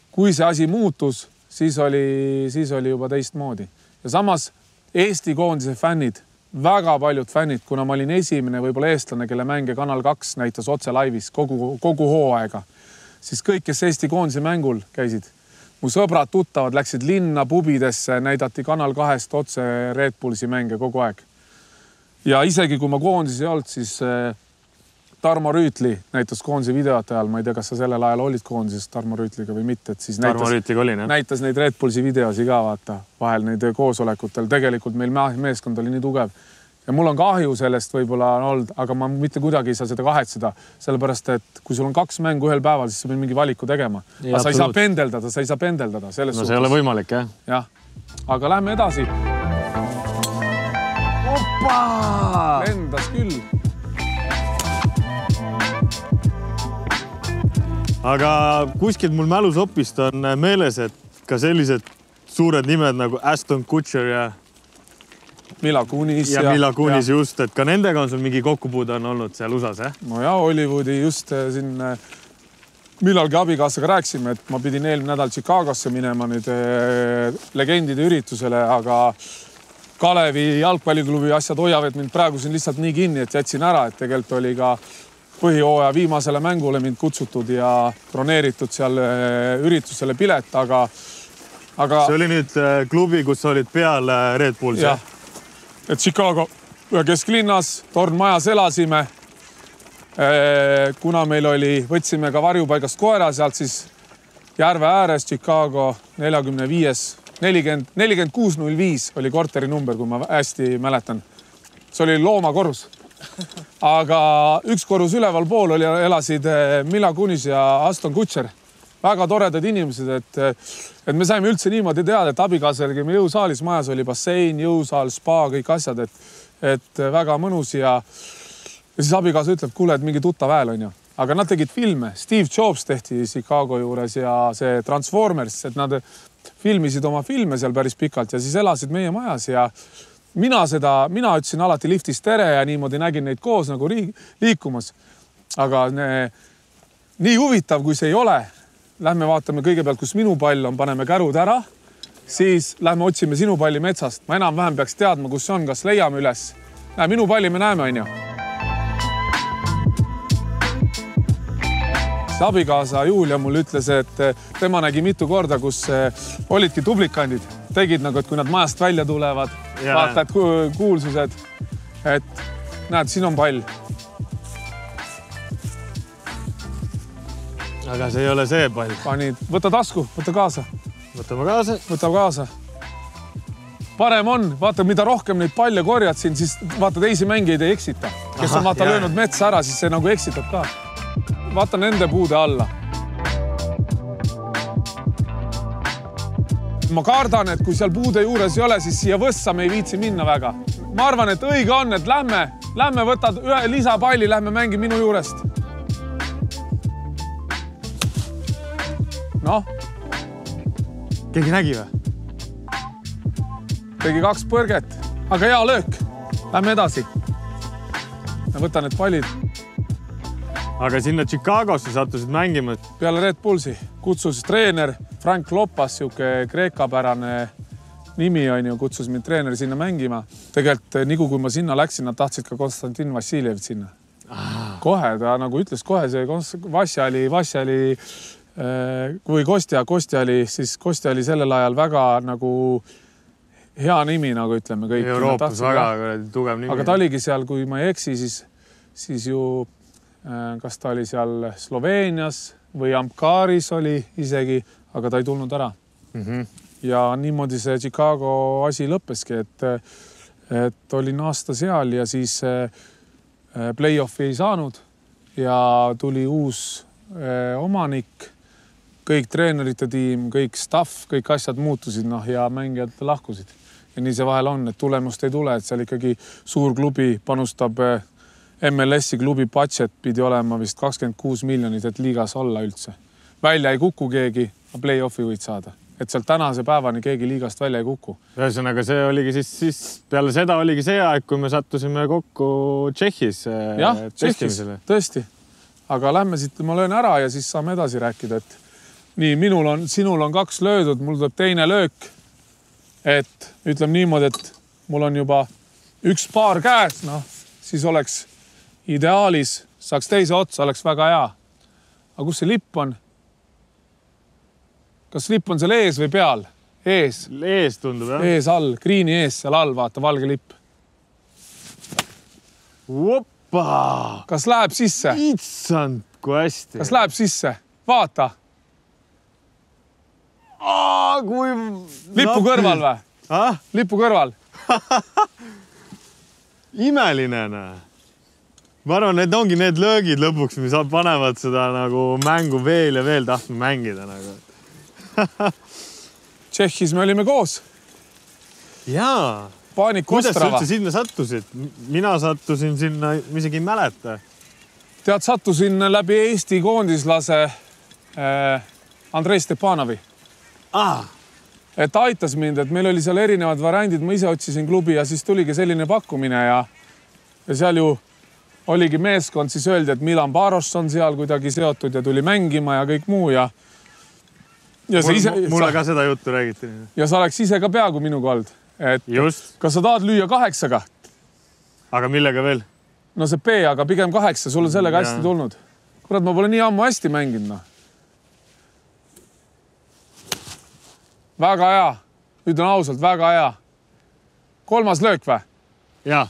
Kui see asi muutus, siis oli juba teistmoodi. Ja samas Eesti koondise fännid, väga paljud fännid, kuna ma olin esimene võib-olla eestlane, kelle mänge Kanal 2 näitas otse laivis kogu hooaega, siis kõik, kes Eesti koondise mängul käisid, mu sõbrad tuttavad läksid linna pubidesse, näidati Kanal 2-st otse Red Bullsi mänge kogu aeg. Ja isegi kui ma koondis ei olnud, siis Tarmo Rüütli näitas koondise videote ajal, ma ei tea, kas sa sellel ajal olid koondises Tarmo Rüütliga või mitte, et siis näitas neid Red Bullsi videosi ka vaata vahel neid koosolekutel. Tegelikult meil meeskond oli nii tugev ja mul on kahju sellest võib-olla olnud, aga ma mitte kuidagi ei saa seda kahetseda, sellepärast, et kui sul on 2 mängu ühel päeval, siis sa pead mingi valiku tegema. Aga sa ei saa pendeldada. No see ei ole võimalik, jah? Jah, aga lähme edasi. Opa! Lendas küll. Aga kuskilt mul mälusopist on meeles, et ka sellised suured nimed nagu Aston Kutcher ja Mila Kunis. Ja Mila Kunis just, et ka nendega on sul mingi kokkupuude on olnud seal USAs, eh? No ja, Hollywoodi just siin millalgi abikaasaga rääkisime, et ma pidin eelmine nädal Chicagosse minema nüüd legendide üritusele, aga Kalevi jalgpalliklubi asjad hoiavad mind praegu siin lihtsalt nii kinni, et jätsin ära, et tegelikult oli ka põhihooaja viimasele mängule mind kutsutud ja broneeritud seal üritusele pilet, aga... See oli nüüd klubi, kus olid peal Red Bulls, jah? Et Chicago kesklinnas, Tornmajas elasime. Kuna meil võtsime ka varjupaigast koera sealt, siis järve ääres Chicago 4605 oli korteri number, kui ma hästi mäletan. See oli loomakorrus. Aga üks korrus üleval pool elasid Mila Kunis ja Aston Kutcher. Väga toredad inimesed, et me saime üldse niimoodi teada, et abikaasaliga me jõusaalis majas oli bassein, jõusaal, spa, kõik asjad, et väga mõnus ja siis abikaasa ütleb, kuule, et mingi tuttav hääl on ju. Aga nad tegid filme. Steve Jobs tehti Chicago juures ja see Transformers, et nad filmisid oma filme seal päris pikalt ja siis elasid meie majas ja mina ütlesin alati liftis tere ja niimoodi nägin neid koos nagu liikumas. Aga nii huvitav, kui see ei ole, lähme vaatame kõigepealt, kus minu pall on, paneme kärud ära, siis lähme otsime sinu palli metsast. Ma enam-vähem peaks teadma, kus see on, kas leiame üles. Minu palli me näeme, on ju. See abikaasa Julia mul ütles, et tema nägi mitu korda, kus olidki tublikandid. Tegid nagu, et kui nad majast välja tulevad, vaatad kuulsused, et näed, siin on pall. Aga see ei ole see pall. Panid, võta tasku, võta kaasa. Võtame kaasa. Võtab kaasa. Parem on, vaata, mida rohkem neid palle korjad siin, siis vaata teisi mängijaid ei eksita. Kes on vaata löönud metsa ära, siis see nagu eksitab ka. Vaata nende puude alla. Ma kardan, et kui seal puude juures ei ole, siis siia võssa me ei viitsi minna väga. Ma arvan, et õige on, et lähme võtad ühe lisapalli, lähme mängi minu juurest. Noh. Keegi nägi või? Tegi 2 põrget, aga hea löök. Lähme edasi. Võta need pallid. Aga sinna Chicagosse sattusid mängima. Peale Red Bullsi kutsus treener Frank Lopas, siuke kreekapärane nimi on ju, kutsus mind treeneri sinna mängima. Tegelikult nii kui ma sinna läksin, nad tahtsid ka Konstantin Vassiljevit sinna. Kohe, ta nagu ütles kohe, see Vasja oli, kui Kostja oli sellel ajal väga nagu hea nimi, nagu ütleme kõik. Euroopas väga tugev nimi. Aga ta oligi seal, kui ma ei eksi, siis ju kas ta oli seal Sloveenias või Amkaris oli isegi, aga ta ei tulnud ära. Ja niimoodi see Chicago asi lõppeski, et olin aasta seal ja siis play-offi ei saanud ja tuli uus omanik, kõik treenerite tiim, kõik staff, kõik asjad muutusid ja mängijad lahkusid. Ja nii see vahel on, et tulemust ei tule, et seal ikkagi suur klubi panustab MLS-i klubi budget pidi olema vist 26 miljonit, et liigas olla üldse. Välja ei kuku keegi, play-offi võid saada. Et seal tänase päevani keegi liigast välja ei kuku. Ühesõnaga, see oligi siis peale seda oligi see aeg, kui me sattusime kokku Tšehhis. Jah, Tšehhis, tõesti. Aga lähme siit, ma löön ära ja siis saame edasi rääkida, et nii, sinul on 2 löödud, mul tuleb teine löök. Et ütleme niimoodi, et mul on juba 1 paar käes, siis oleks ideaalis, saaks teise otsa, oleks väga hea. Aga kus see lipp on? Kas lipp on seal ees või peal? Ees. Ees tundub, jah? Ees all, kriini ees, seal all, vaata, valge lipp. Oppa! Kas läheb sisse? Itsand, kui hästi. Kas läheb sisse? Vaata. Kui... Lipu kõrval või? Lipu kõrval. Imeline, näe. Ma arvan, need ongi need löögid lõpuks, mis panevad seda nagu mängu veel ja veel tahtma mängida. Tšehhis me olime koos. Jaa. Paanik kuidas Ostrava. Kuidas sa üldse sinna sattusid? Mina sattusin sinna, isegi ei mäleta. Tead, sattusin läbi Eesti koondislase Andrei Stepanovi. Et aitas mind, et meil oli seal erinevad variandid, ma ise otsisin klubi ja siis tuligi selline pakkumine ja seal ju oligi meeskond, siis öeldi, et Milan Baros on seal kuidagi seotud ja tuli mängima ja kõik muu ja mulle ka seda juttu räägiti. Ja sa oleks ise ka peaaegu minuga olnud. Just. Kas sa tahad lüüa 8-ga? Aga millega veel? No see B, aga pigem 8, sul on sellega hästi tulnud. Kurat, ma pole nii ammu hästi mänginud. Väga hea. Ütlen ausalt, väga hea. 3. löök või? Jaa.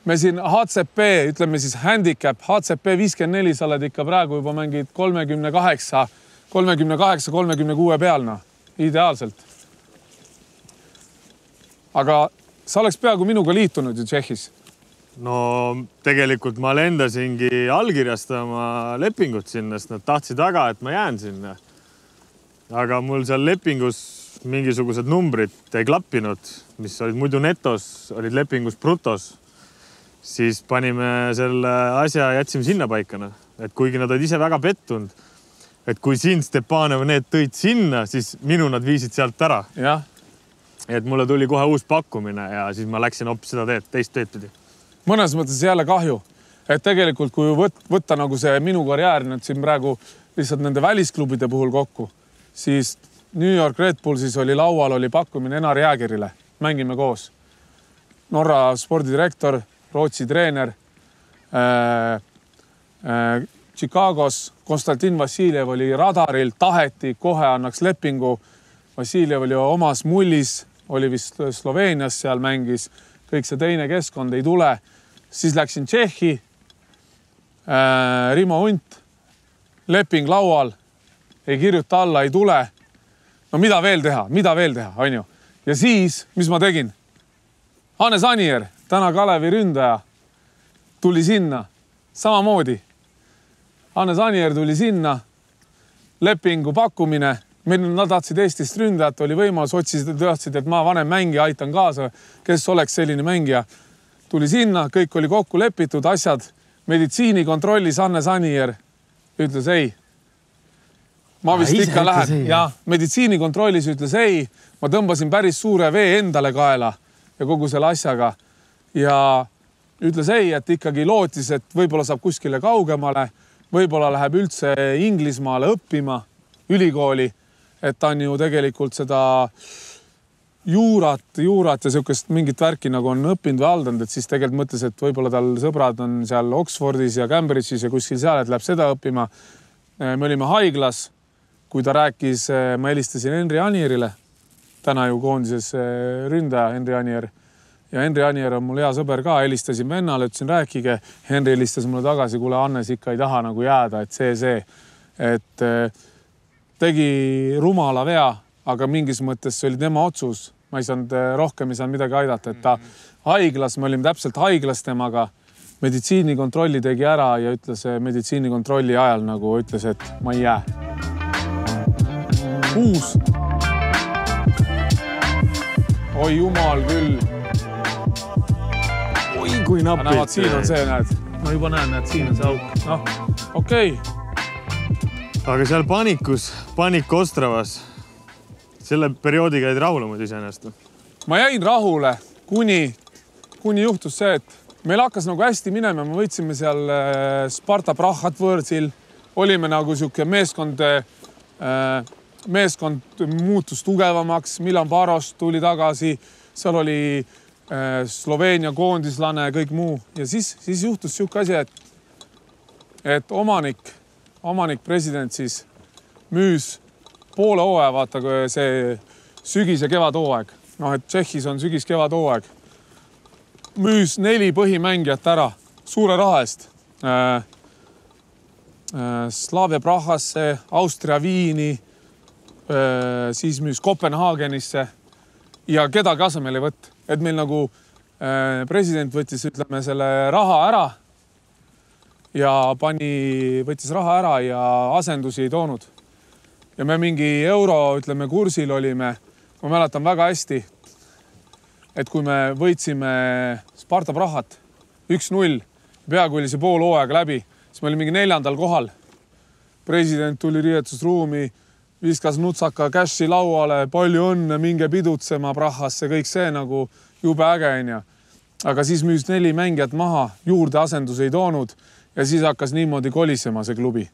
Me siin HCP, ütleme siis handicap, HCP 54, sa oled ikka praegu juba mängid 38, 36 peal, ideaalselt. Aga sa oleks peaaegu minuga liitunud ju Tšehhis. No tegelikult ma lendasingi allkirjastama lepingut sinna, sest nad tahtsid väga, et ma jään sinna. Aga mul seal lepingus mingisugused numbrid ei klappinud, mis olid muidu netos, olid lepingus brutos. Siis panime selle asja ja jätsime sinna paikana. Et kuigi nad olid ise väga pettunud, et kui siin Stepanov need tõid sinna, siis minu nad viisid sealt ära. Jah. Et mulle tuli kohe uus pakkumine ja siis ma läksin hoopis seda teed, teist teed pidi. Mõnes mõttes jälle kahju, et tegelikult kui võtta nagu see minu karjäär nüüd siin praegu lihtsalt nende välisklubide puhul kokku, siis New York Red Bullsis oli laual, oli pakkumine Enar Jäägerile. Mängime koos. Norra spordidirektor, Rootsi treener. Chicagos Konstantin Vassiljev oli radaril, taheti, kohe annaks lepingu. Vassiljev oli omas mullis, oli vist Sloveenias, seal mängis. Kõik see teine keskkond ei tule. Siis läksin Tšehhi. Rimo Unt, leping laual, ei kirjuta alla, ei tule. No mida veel teha, on ju? Ja siis, mis ma tegin? Hannes Anier, täna Kalevi ründaja, tuli sinna. Samamoodi. Hannes Anier tuli sinna. Lepingu pakkumine. Nad tahtsid Eestist ründajat, oli võimalus, otsisid, et ma vanem mängija, aitan kaasa, kes oleks selline mängija. Tuli sinna, kõik oli kokku lepitud, asjad. Meditsiini kontrollis Hannes Anier, ütles ei. Ma vist ikka lähen. Ja meditsiini kontrollis ütles ei. Ma tõmbasin päris suure vee endale kaela ja kogu selle asjaga. Ja ütles ei, et ikkagi lootis, et võib-olla saab kuskile kaugemale, võib-olla läheb üldse Inglismaale õppima ülikooli, et ta on ju tegelikult seda juurat ja sihukest mingit värki nagu on õppinud või haldanud, et siis tegelikult mõtles, et võib-olla tal sõbrad on seal Oxfordis ja Cambridge'is ja kuskil seal, et läheb seda õppima. Me olime haiglas, kui ta rääkis, ma helistasin Henri Anierile, täna ju koondises ründaja Henri Anier. Ja Henri Anier on mul hea sõber ka, helistasin vennale, ütlesin rääkige. Henri helistas mulle tagasi, kuule Hannes ikka ei taha nagu jääda, et see. Et tegi rumala vea, aga mingis mõttes see oli tema otsus. Ma ei saanud rohkem, ei saanud midagi aidata, et ta haiglas, me olime täpselt haiglas temaga, meditsiinikontrolli tegi ära ja ütles meditsiinikontrolli ajal nagu ütles, et ma ei jää. Uus. Oi jumal küll. Oi, kui napid. Näevad, siin on see, näed. Ma juba näen, et siin on see auk. Noh, okei. Aga seal Panik Ostravas, selle perioodiga jäid rahule muidu iseenesest? Ma jäin rahule, kuni juhtus see, et meil hakkas nagu hästi minema. Me võitsime seal Sparta Prahat võõrsil. Olime nagu siuke meeskond muutus tugevamaks. Milan Baros tuli tagasi. Seal oli Sloveenia koondislane ja kõik muu. Ja siis juhtus siuke asi, et omanik president siis müüs poole hooaja, vaata see sügis- ja kevadhooaeg. Noh, et Tšehhis on sügis-kevadhooaeg. Müüs 4 põhimängijat ära suure raha eest. Slavia Prahasse, Austria Viini, siis müüs Kopenhaagenisse ja kedagi asemel ei võtt. Et meil nagu president võttis, ütleme, selle raha ära ja võttis raha ära ja asendusi ei toonud. Ja me mingi euro, ütleme, kursil olime. Ma mäletan väga hästi, et kui me võitsime Sparta Prahat 1-0, peaaegu oli see pool hooaeg läbi, siis me oli mingi 4. kohal. President tuli riietusruumi, viskas nutsaka cash'i lauale, palju õnne, minge pidutsema Prahasse, kõik see nagu jube äge on ja. Aga siis müüs 4 mängijat maha, juurde asendus ei toonud ja siis hakkas niimoodi kolisema see klubi.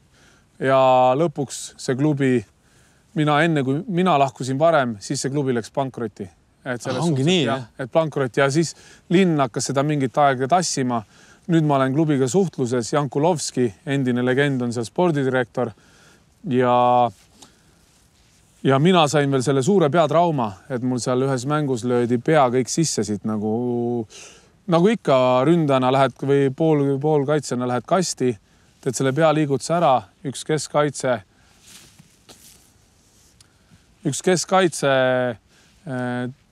Ja lõpuks see klubi, enne kui mina lahkusin varem, siis see klubi läks pankrotti. Ongi nii, jah? Et pankrotti ja siis linn hakkas seda mingit aega tassima. Nüüd ma olen klubiga suhtluses, Jankulovski, endine legend on seal spordidirektor ja mina sain veel selle suure peatrauma, et mul seal ühes mängus löödi pea kõik sisse siit nagu ikka ründana lähed või poolkaitsena lähed kasti, teed selle pealiigutuse ära, üks keskkaitse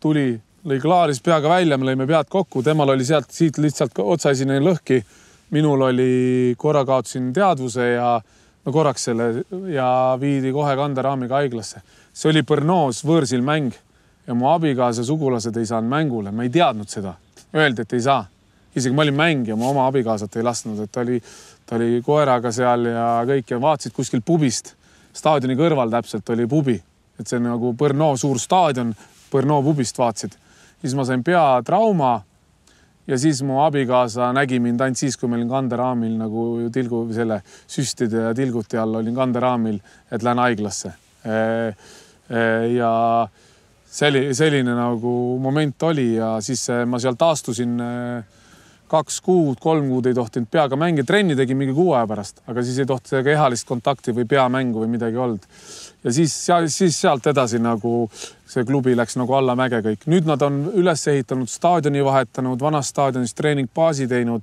tuli, lõi klaaris peaga välja, me lõime pead kokku, temal oli siit lihtsalt otsaisine lõhki. Minul oli korra kaotasin teadvuse ja korraks selle ja viidi kohe kanderaamiga haiglasse. See oli Brno's võõrsil mäng ja mu abikaasa sugulased ei saanud mängule. Ma ei teadnud seda. Öeldi, et ei saa. Isegi ma olin mängija, mu oma abikaasat ei lasknud, et ta oli koeraga seal ja kõik ja vaatasid kuskil pubist. Staadioni kõrval täpselt oli pubi. Et see on nagu Brno suur staadion, Brno pubist vaatsid. Siis ma sain peatrauma ja siis mu abikaasa nägi mind ainult siis, kui meil kanderaamil nagu selle süstide ja tilguti all olin kanderaamil, et lähen haiglasse. Ja selline nagu moment oli ja siis ma seal taastusin 2 kuud, 3 kuud ei tohtinud peaga mängida. Trenni tegin mingi 6 aja pärast, aga siis ei tohti ka ehalist kontakti või peamängu või midagi olnud. Ja siis sealt edasi nagu see klubi läks nagu alla mäge kõik. Nüüd nad on üles ehitanud, staadioni vahetanud, vanas staadionis treeningbaasi teinud,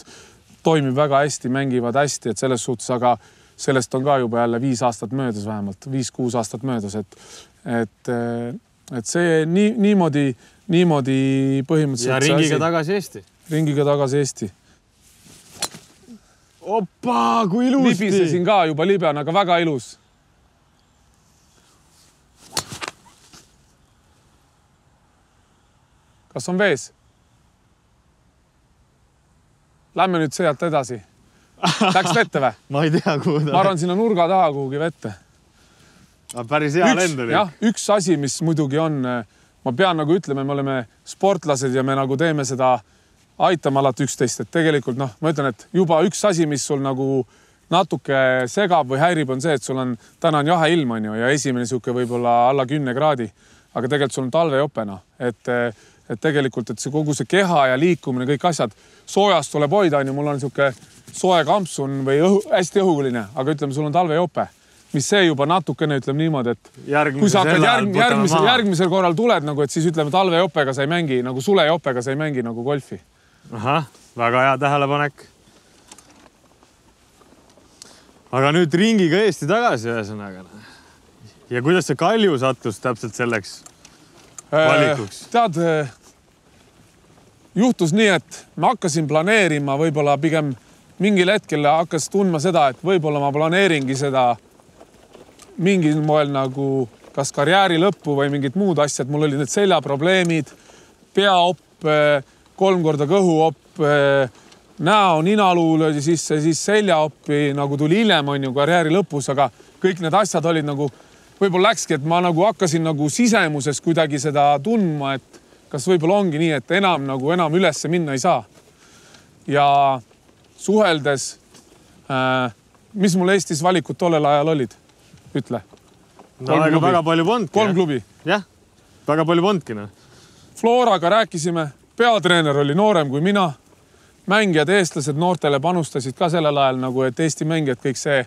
toimib väga hästi, mängivad hästi, et selles suhtes, aga sellest on ka juba jälle 5 aastat möödas vähemalt, 5-6 aastat möödas, et see niimoodi põhimõtteliselt. Ja ringiga tagasi Eesti. Ringiga tagasi Eesti. Oppa, kui ilusti! Libisesin ka juba libean, aga väga ilus. Kas on vees? Lähme nüüd sealt edasi. Läks vette või? Ma ei tea, kuhu ta. Ma arvan sinna nurga taha kuhugi vette. Päris hea lend oli. Jah, üks asi, mis muidugi on, ma pean nagu ütlema, me oleme sportlased ja me nagu teeme seda aitama alati üksteist, et tegelikult ma ütlen, et juba üks asi, mis sul nagu natuke segab või häirib, on see, et sul on täna on jahe ilm on ju, ja esimene siuke võib-olla alla 10 kraadi, aga tegelikult sul on talvejopena, et tegelikult, et see kogu see keha ja liikumine, kõik asjad soojast tuleb hoida, on ju, mul on siuke soe kampsun või hästi õhuline, aga ütleme, sul on talvejope. Mis see juba natukene ütleme niimoodi, et kui sa hakkad järgmisel korral tuled, nagu, et siis ütleme talvejopega sa ei mängi, nagu sulejopega sa ei mängi nagu golfi. Aha, väga hea tähelepanek. Aga nüüd ringiga Eesti tagasi ühesõnaga. Ja kuidas see Kalju sattus täpselt selleks valikuks? Tead, juhtus nii, et ma hakkasin planeerima võib-olla pigem mingil hetkel hakkas tundma seda, et võib-olla ma planeeringi seda mingil moel nagu kas karjääri lõppu või mingid muud asjad. Mul olid need seljaprobleemid, peaopp, 3 korda kõhuopp, näo, ninaluul oli sisse, siis seljaoppi nagu tuli hiljem on ju karjääri lõpus, aga kõik need asjad olid nagu, võib-olla läkski, et ma nagu hakkasin nagu sisemuses kuidagi seda tundma, et kas võib-olla ongi nii, et enam ülesse minna ei saa. Ja suheldes, mis mul Eestis valikud tollel ajal olid? Ütle. No, väga palju pondki. 3 klubi. Jah, väga palju pondki. Floraga rääkisime, peatreener oli noorem kui mina. Mängijad, eestlased noortele panustasid ka sellel ajal, nagu et Eesti mängijad kõik see.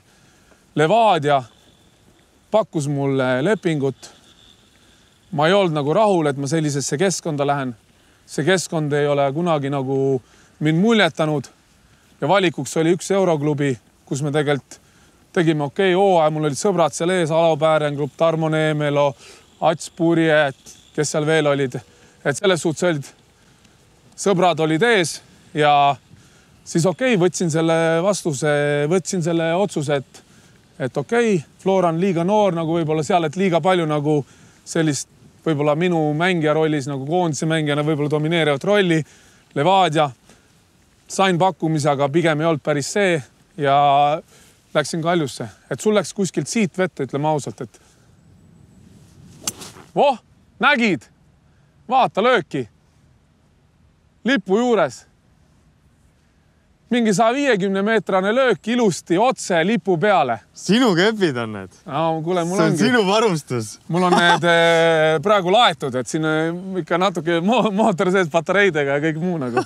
Levadia pakkus mulle lepingut. Ma ei olnud nagu rahul, et ma sellisesse keskkonda lähen. See keskkond ei ole kunagi nagu mind muljetanud. Ja valikuks oli 1 euroklubi, kus me tegelikult tegime okei hooaja, mul olid sõbrad seal ees, Alo Päärengrupp, Tarmo Neemelo, Ats Purje, kes seal veel olid. Et selles suhtes olid, sõbrad olid ees ja siis võtsin selle vastuse, võtsin selle otsuse, et Flora on liiga noor nagu võib-olla seal, et liiga palju nagu sellist võib-olla minu mängija rollis nagu koondise mängijana võib-olla domineerivat rolli. Levadia sain pakkumise, aga pigem ei olnud päris see ja läksin Kaljusse, et sul läks kuskilt siit vette, ütleme ausalt, et nägid, vaata lööki, lipu juures, mingi 150-meetrane löök ilusti otse lipu peale. Sinu kepid on need? Kuule, see on sinu varustus. Mul on need praegu laetud, et siin ikka natuke mootor sees patareidega ja kõik muu nagu.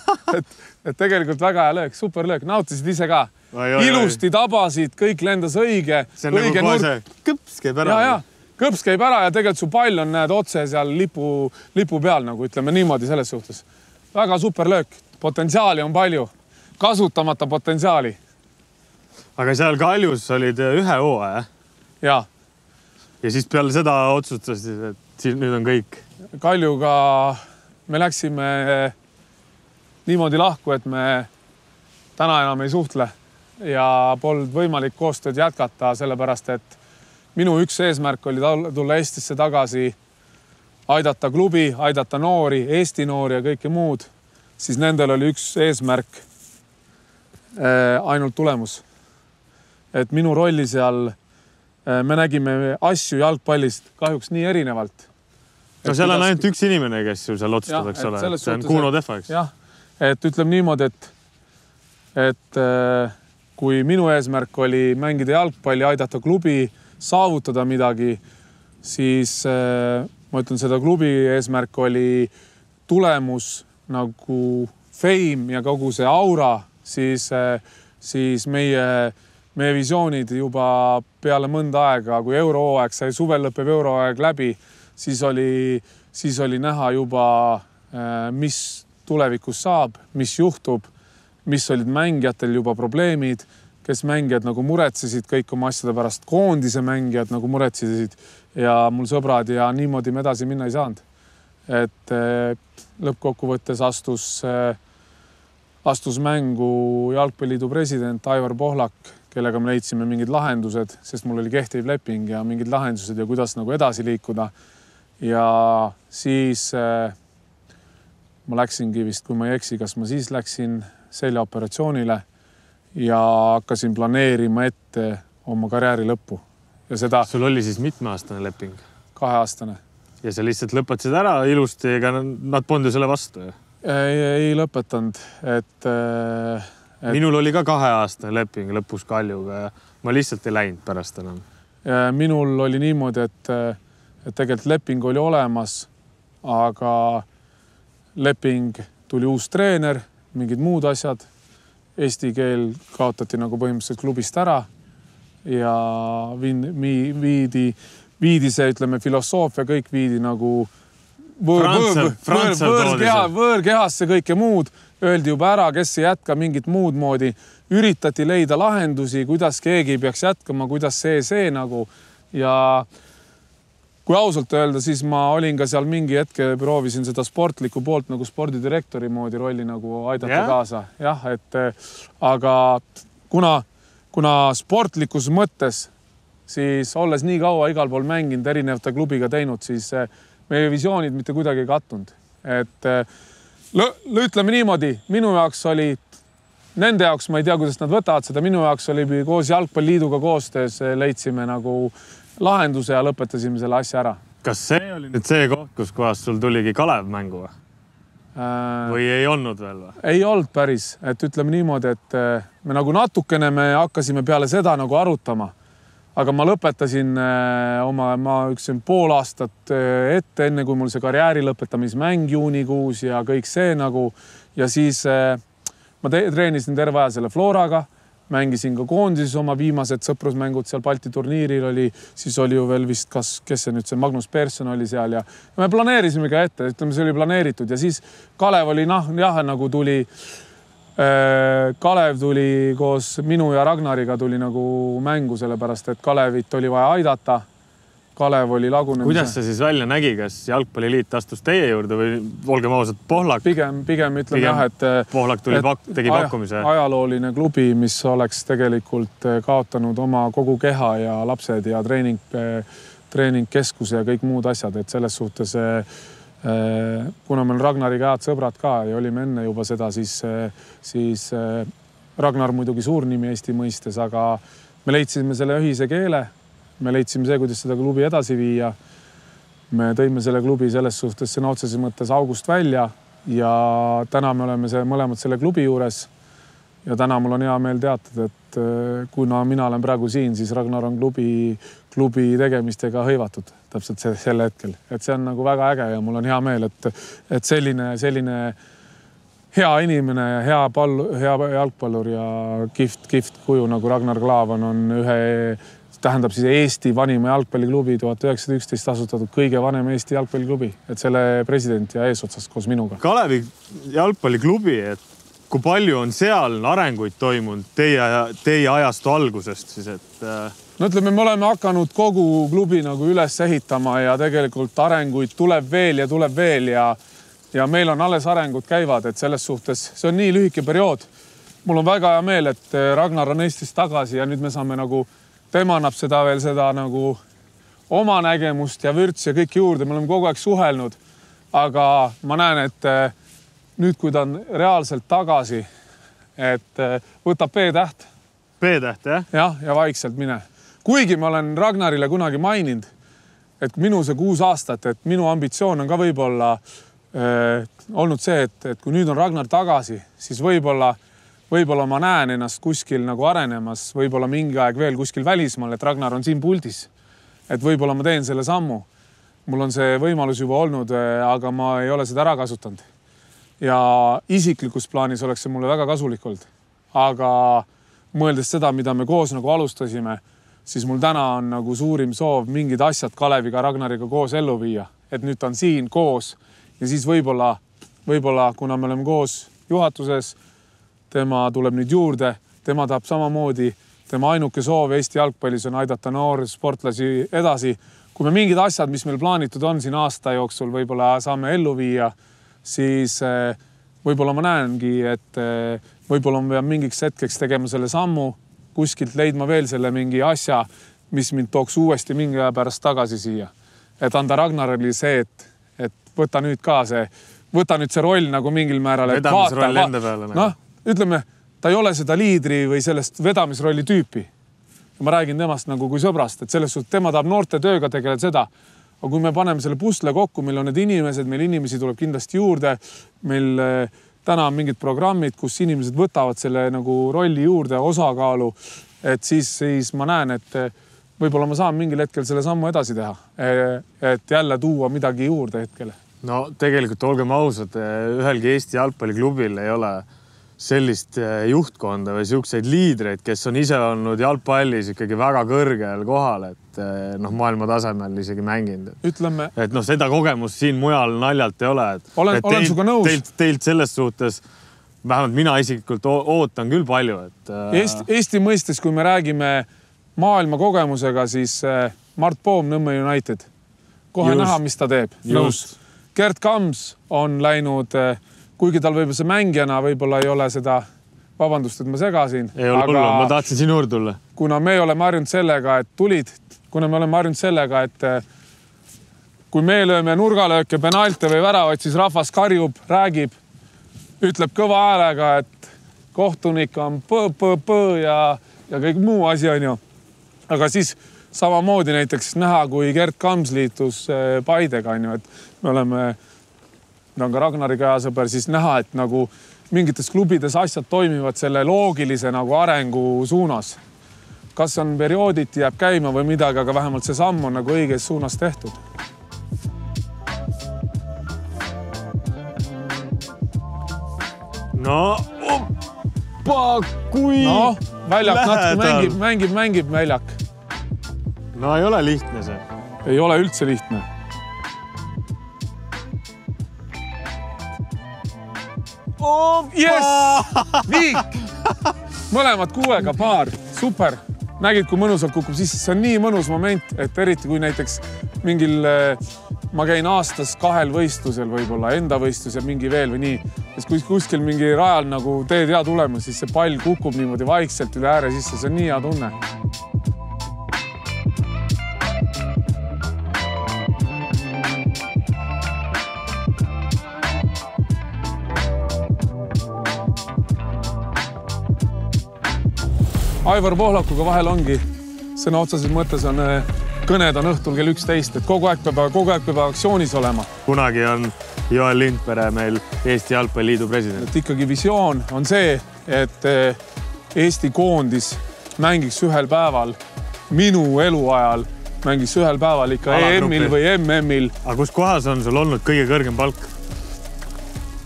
Et tegelikult väga hea löök, super löök, nautisid ise ka. Ilusti tabasid, kõik lendas õige. See on nagu kohe see kõps käib ära. Ja, kõps käib ära ja tegelikult su pall on näed otse seal lipu peal, nagu ütleme niimoodi selles suhtes. Väga super löök, potentsiaali on palju, kasutamata potentsiaali. Aga seal Kaljus olid 1 hooaja? Ja. Ja siis peale seda otsustasid, et nüüd on kõik? Kaljuga me läksime niimoodi lahku, et me täna enam ei suhtle. Ja polnud võimalik koostööd jätkata, sellepärast, et minu üks eesmärk oli tulla Eestisse tagasi, aidata klubi, aidata noori, Eesti noori ja kõike muud. Siis nendel oli üks eesmärk, ainult tulemus. Et minu rolli seal, me nägime asju jalgpallist kahjuks nii erinevalt. No seal on ainult üks inimene, kes ju seal otsustab, eks ole. See on Kuno Tehva, eks? Jah, et ütleme niimoodi, et kui minu eesmärk oli mängida jalgpalli, aidata klubi, saavutada midagi, siis ma ütlen, seda klubi eesmärk oli tulemus nagu fame ja kogu see aura, siis meie visioonid juba peale mõnda aega, kui euroaeg sai, suvel lõpeb euroaeg läbi, siis oli näha juba, mis tulevikus saab, mis juhtub, mis olid mängijatel juba probleemid, kes mängijad nagu muretsesid kõik oma asjade pärast, koondise mängijad nagu muretsesid ja mul sõbrad ja niimoodi me edasi minna ei saanud. Et lõppkokkuvõttes astus mängu Jalgpalliliidu president Aivar Pohlak, kellega me leidsime mingid lahendused, sest mul oli kehtiv leping ja mingid lahendused ja kuidas nagu edasi liikuda. Ja siis ma läksingi vist, kui ma ei eksi, kas ma siis läksin seljaoperatsioonile ja hakkasin planeerima ette oma karjääri lõppu. Ja seda... Sul oli siis mitmeaastane leping? 2-aastane. Ja sa lihtsalt lõpetasid ära ilusti, ega nad polnud ju selle vastu? Ei lõpetanud. Minul oli ka 2-aastane leping lõpus Kaljuga ja ma lihtsalt ei läinud pärast enam. Minul oli niimoodi, et tegelikult leping oli olemas, aga leping tuli uus treener, mingid muud asjad. Eesti keel kaotati nagu põhimõtteliselt klubist ära ja viidi see, ütleme, filosoofia, kõik viidi nagu võõrkehasse kõike muud. Öeldi juba ära, kes ei jätka mingit muud moodi. Üritati leida lahendusi, kuidas keegi peaks jätkama, kuidas see nagu. Ja kui ausalt öelda, siis ma olin ka seal mingi hetke, proovisin seda sportlikku poolt nagu spordidirektori moodi rolli nagu aidata kaasa. Jah, aga kuna sportlikus mõttes, siis olles nii kaua igal pool mänginud, erinevate klubiga teinud, siis meie visioonid mitte kuidagi ei kattunud. Ütleme niimoodi, minu jaoks oli, nende jaoks ma ei tea, kuidas nad võtavad seda, minu jaoks oli koos Jalgpalliliiduga koostöös, leidsime nagu lahenduse ja lõpetasime selle asja ära. Kas see oli nüüd see koht, kus kohas sul tuligi Kalev mängu või ei olnud veel või? Ei olnud päris, et ütleme niimoodi, et me nagu natukene me hakkasime peale seda nagu arutama, aga ma lõpetasin ma üksin pool aastat ette, enne kui mul see karjääri lõpetamismäng juunikuus ja kõik see nagu ja siis ma treenisin terve aja selle Floraga. Mängisin ka koondises oma viimased sõprusmängud seal Balti turniiril oli, siis oli ju veel vist, kes see nüüd see Magnus Persson oli seal ja me planeerisime ka ette, ütleme, see oli planeeritud ja siis Kalev oli nagu tuli, Kalev tuli koos minu ja Ragnariga tuli nagu mängu, sellepärast, et Kalevit oli vaja aidata. Kalev oli lagunemise. Kuidas see siis välja nägi, kas Jalgpalliliit astus teie juurde või olgem ausad Pohlak? Pigem ütleme jah, et Pohlak tegi pakkumise. Ajalooline klubi, mis oleks tegelikult kaotanud oma kogu keha ja lapsed ja treeningkeskuse ja kõik muud asjad, et selles suhtes kuna meil Ragnariga head sõbrad ka ja olime enne juba seda, siis Ragnar muidugi suur nimi Eesti mõistes, aga me leidsime selle ühise keele. Me leidsime see, kuidas seda klubi edasi viia. Me tõime selle klubi selles suhtes sõna otseses mõttes august välja ja täna me oleme mõlemad selle klubi juures. Ja täna mul on hea meel teatada, et kuna mina olen praegu siin, siis Ragnar on klubi tegemistega hõivatud täpselt selle hetkel. Et see on nagu väga äge ja mul on hea meel, et selline hea inimene, hea jalgpallur ja kift kuju nagu Ragnar Klavan on tähendab siis Eesti vanima jalgpalliklubi 1911 asutatud kõige vanem Eesti jalgpalliklubi, et selle president ja eesotsast koos minuga. Kalevi jalgpalliklubi, et kui palju on seal arenguid toimunud teie ajastu algusest siis, et... No ütleme, me oleme hakanud kogu klubi nagu üles ehitama ja tegelikult arenguid tuleb veel ja meil on alles arengud käivad, et selles suhtes see on nii lühike periood. Mul on väga hea meel, et Ragnar on Eestis tagasi ja nüüd me saame nagu tema annab seda nagu oma nägemust ja vürts ja kõik juurde. Me oleme kogu aeg suhelnud, aga ma näen, et nüüd, kui ta on reaalselt tagasi, et võtab B-täht. B-täht, jah? Jah, ja vaikselt mine. Kuigi ma olen Ragnarile kunagi maininud, et minu see 6 aastat, et minu ambitsioon on ka võib-olla olnud see, et kui nüüd on Ragnar tagasi, siis võib-olla ma näen ennast kuskil nagu arenemas, võib-olla mingi aeg veel kuskil välismaal, et Ragnar on siin puldis. Et võib-olla ma teen selle sammu. mul on see võimalus juba olnud, aga ma ei ole seda ära kasutanud. Ja isiklikus plaanis oleks see mulle väga kasulik olnud. Aga mõeldes seda, mida me koos nagu alustasime, siis mul täna on nagu suurim soov mingid asjad Kaleviga, Ragnariga koos ellu viia. Et nüüd ta on siin koos ja siis võib-olla, kuna me oleme koos juhatuses, tema tuleb nüüd juurde, tema tahab samamoodi, tema ainuke soov Eesti jalgpallis on aidata noori sportlasi edasi. Kui me mingid asjad, mis meil plaanitud on siin aasta jooksul, võib-olla saame ellu viia, siis võib-olla ma näengi, et võib-olla ma pean mingiks hetkeks tegema selle sammu, kuskilt leidma veel selle mingi asja, mis mind tooks uuesti mingi aja pärast tagasi siia. Et anda Ragnaril see, et võta nüüd see roll nagu mingil määral. Vedamisroll enda peale. No, ütleme, ta ei ole seda liidri või sellest vedamisrolli tüüpi. Ja ma räägin temast nagu kui sõbrast, et selles suhtes tema tahab noorte tööga tegeleda seda. Aga kui me paneme selle pusle kokku, meil on need inimesed, meil inimesi tuleb kindlasti juurde. Meil täna on mingid programmid, kus inimesed võtavad selle nagu rolli juurde osakaalu. Et siis ma näen, et võib-olla ma saan mingil hetkel selle sammu edasi teha. Et jälle tuua midagi juurde hetkele. No tegelikult olgem ausad, ühelgi Eesti jalgpalliklubil ei ole sellist juhtkonda või siukseid liidreid, kes on ise olnud jalgpallis ikkagi väga kõrgel kohal, et maailma tasemel isegi mänginud. Ütleme, et seda kogemust siin mujal naljalt ei ole. Olen suga nõus. Teilt selles suhtes, vähemalt mina isiklikult ootan küll palju. Eesti mõistes, kui me räägime maailma kogemusega, siis Mart Poom, Nõmme United. Kohe näha, mis ta teeb. Nõus. Gert Kams on läinud, kuigi tal võib-olla see mängijana võib-olla ei ole seda, vabandust, et ma segasin. Ei ole hullu, ma tahtsin sinu juurde tulla. Kuna me oleme harjunud sellega, et kui me lööme nurgalööke, penalte või väravat, siis rahvas karjub, räägib, ütleb kõva häälega, et kohtunik on ja kõik muu asi on ju. Aga siis samamoodi näiteks näha, kui Gert Kams liitus Paidega, et me oleme ta on ka Ragnari käesõber, siis näha, et nagu mingites klubides asjad toimivad selle loogilise nagu arengu suunas. Kas on periooditi jääb käima või midagi, aga vähemalt see samm on nagu õiges suunas tehtud. No, kui väljak natuke mängib väljak. No ei ole lihtne see. Ei ole üldse lihtne. Yes! Viik! Mõlemad kuuega paar. Super. Nägid, kui mõnusalt kukub sisse. See on nii mõnus moment, et eriti kui näiteks mingil, ma käin aastas 2 võistlusel võib-olla, enda võistlusel mingi veel või nii. Ja kui kuskil mingi rajal nagu teed hea tulemus, siis see pall kukub niimoodi vaikselt üle ääre sisse. See on nii hea tunne. Aivar Pohlakuga vahel ongi, sõna otseses mõttes on kõned on õhtul kell 11, et kogu aeg peab aktsioonis olema. Kunagi on Joel Lindpere meil Eesti Jalgpalliliidu president. Et ikkagi visioon on see, et Eesti koondis mängiks ühel päeval, minu eluajal mängiks ühel päeval ikka EM-il või MM-il. Aga kus kohas on sul olnud kõige kõrgem palk?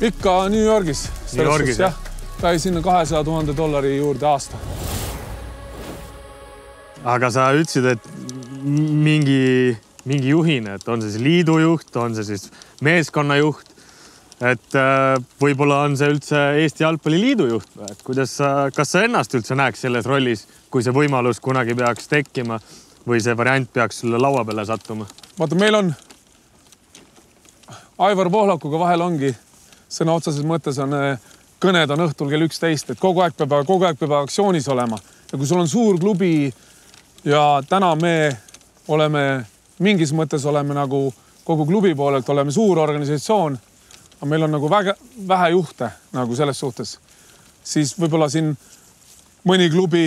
Ikka New Yorgis. New Yorgis, jah? Käi sinna $200,000 juurde aasta. Aga sa ütlesid, et mingi juhine, et on see siis liidujuht, on see siis meeskonnajuht, et võib-olla on see üldse Eesti Jalgpalliliidu juht. Et kas sa ennast üldse näeks selles rollis, kui see võimalus kunagi peaks tekkima või see variant peaks sulle laua peale sattuma? Vaata, meil on Aivar Pohlakuga vahel ongi, sõna otseses mõttes on kõned on õhtul kell 11, et kogu aeg peab aktsioonis olema. Ja kui sul on suur klubi ja täna me oleme, mingis mõttes oleme nagu kogu klubi poolelt, oleme suur organisatsioon, aga meil on nagu vähe juhte nagu selles suhtes. Siis võib-olla siin mõni klubi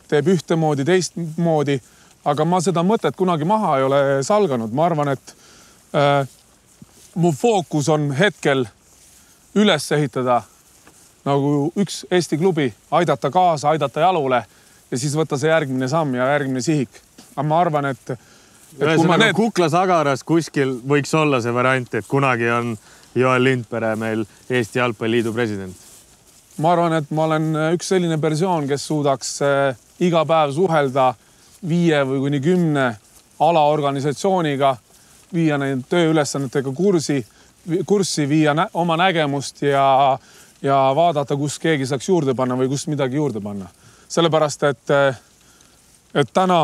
teeb ühtemoodi, teistmoodi, aga ma seda mõtet kunagi maha ei ole salganud. Ma arvan, et mu fookus on hetkel üles ehitada nagu üks Eesti klubi, aidata kaasa, aidata jalule ja siis võtta see järgmine samm ja järgmine sihik. Aga ma arvan, et Ühesõnaga, Kuklas-Agaras kuskil võiks olla see variant, et kunagi on Joel Lindpere meil Eesti Jalgpalliliidu president. Ma arvan, et ma olen üks selline persoon, kes suudaks iga päev suhelda 5 või kuni 10 alaorganisatsiooniga, viia neid tööülesannetega kurssi, viia oma nägemust ja vaadata, kus keegi saaks juurde panna või kus midagi juurde panna. Sellepärast, et täna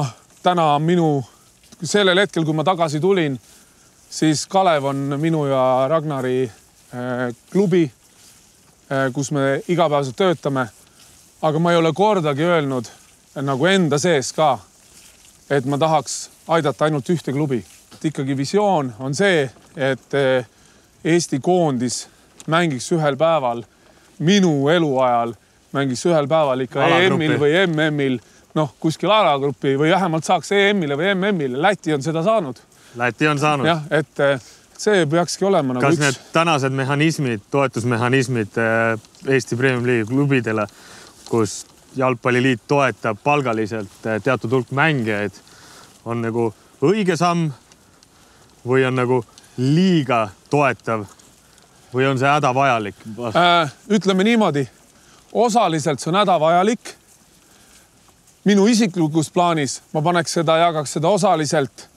sellel hetkel, kui ma tagasi tulin, siis Kalev on minu ja Ragnari klubi, kus me igapäevaselt töötame. Aga ma ei ole kordagi öelnud nagu enda sees ka, et ma tahaks aidata ainult ühte klubi. Ikkagi visioon on see, et Eesti koondis mängiks ühel päeval, minu eluajal mängiks ühel päeval ikka EM-il või MM-il, kuskil alagrupi või vähemalt saaks EM-ile või MM-ile. Läti on seda saanud. Läti on saanud. Jah, et see peakski olema nagu Kas need tänased mehhanismid, toetusmehhanismid Eesti Premium League klubidele, kus Jalgpalliliit toetab palgaliselt teatud hulk mängijaid, on nagu õige samm või on nagu liiga toetav või on see hädavajalik? Ütleme niimoodi, osaliselt see on hädavajalik. Minu isiklikus plaanis ma jagaks seda osaliselt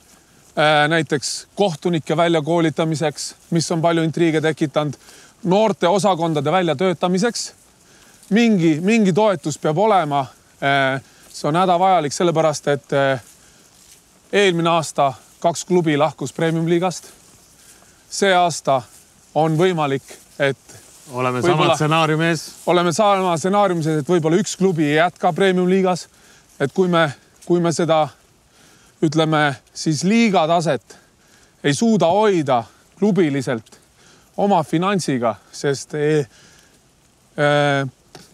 näiteks kohtunike väljakoolitamiseks, mis on palju intriige tekitanud, noorte osakondade väljatöötamiseks. Mingi toetus peab olema. See on hädavajalik sellepärast, et eelmine aasta 2 klubi lahkus Premium Liigast. See aasta on võimalik, et oleme sama stsenaariumi ees. Oleme sama stsenaariumis, et võib-olla 1 klubi ei jätka Premium Liigas. Et kui me seda, ütleme, siis liiga taset ei suuda hoida klubiliselt oma finantsiga, sest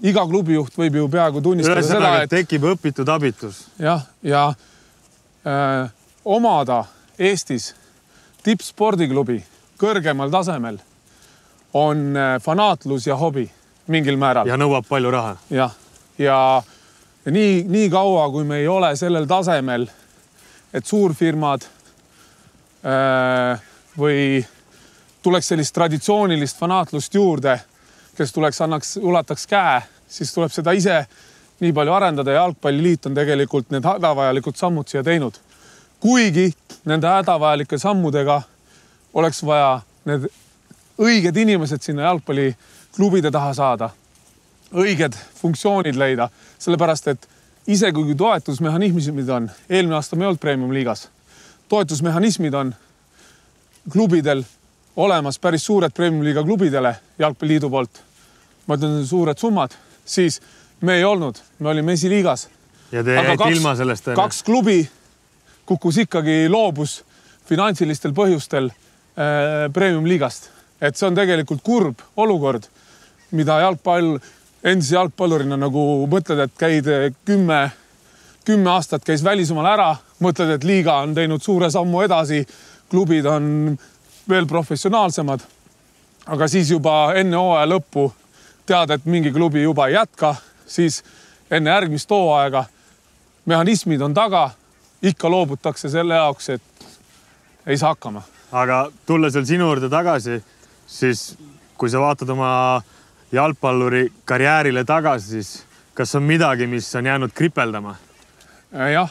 iga klubijuht võib ju peaaegu tunnistada seda, et tekib õpitud abitus. Ja omada Eestis tippspordiklubi kõrgemal tasemel on fanaatlus ja hobi mingil määral. Ja nõuab palju raha. Ja nii kaua, kui me ei ole sellel tasemel, et suurfirmad või tuleks sellist traditsioonilist fanaatlust juurde, kes ulataks käe, siis tuleb seda ise nii palju arendada ja Jalgpalliliit on tegelikult need hädavajalikud sammud siia teinud. Kuigi nende hädavajalike sammudega oleks vaja need õiged inimesed sinna jalgpalliklubide taha saada, õiged funktsioonid leida, sellepärast, et ise kui toetusmehhanismid on, eelmine aasta me ei olnud Premium Liigas, toetusmehhanismid on klubidel olemas päris suured Premium Liiga klubidele Jalgpalliliidu poolt. Ma ütlen suured summad, siis me ei olnud, me olime esiliigas. Ja te jäid ilma sellest. 2 klubi kukkus ikkagi loobus finantsilistel põhjustel Premium Liigast. Et see on tegelikult kurb olukord, mida endise jalgpallurina nagu mõtled, et käid 10 aastat käis välismaal ära, mõtled, et liiga on teinud suure sammu edasi, klubid on veel professionaalsemad, aga siis juba enne hooaja lõppu tead, et mingi klubi juba ei jätka, siis enne järgmist hooaega mehhanismid on taga, ikka loobutakse selle jaoks, et ei saa hakkama. Aga tulles veel sinu juurde tagasi, siis kui sa vaatad oma jalgpalluri karjäärile tagasi, siis kas on midagi, mis on jäänud kripeldama? Jah,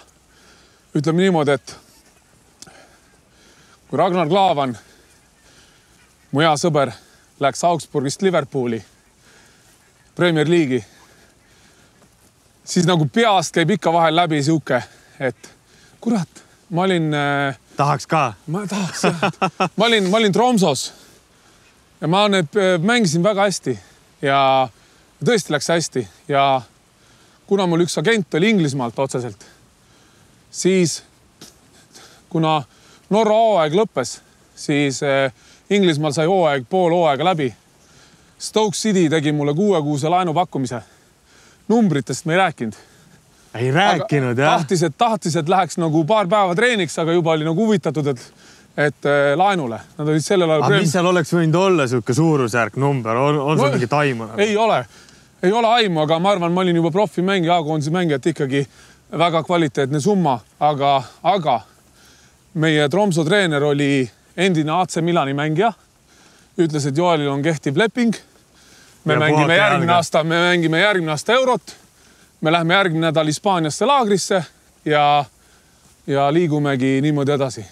ütleme niimoodi, et kui Ragnar Klavan, mu hea sõber, läks Augsburgist Liverpooli Premier League'i, siis nagu peast käib ikka vahel läbi siuke, et kurat, ma olin... Tahaks ka? Ma tahaks, jah. Ma olin Tromsos ja ma mängisin väga hästi ja tõesti läks hästi ja kuna mul üks agent oli Inglismaalt otseselt, siis kuna Norra hooaeg lõppes, siis Inglismaal sai pool hooaega läbi. Stoke City tegi mulle 6-kuuse laenupakkumise. Numbritest me ei rääkinud. Ei rääkinud, jah? Tahtis, et läheks nagu paar päeva treeniks, aga juba oli nagu huvitatud, et laenule. Nad olid sellel ajal... Aga mis seal oleks võinud olla siuke suurusjärk number? On sul mingi taimu? Ei ole aimu, aga ma arvan, ma olin juba profimängija, A-koondise mängijat ikkagi väga kvaliteetne summa, aga meie Tromso treener oli endine AC Milani mängija. Ütles, et Joelil on kehtiv leping. Me mängime järgmine aasta Eurot. Me läheme järgmine nädal Hispaaniasse laagrisse ja liigumegi niimoodi edasi.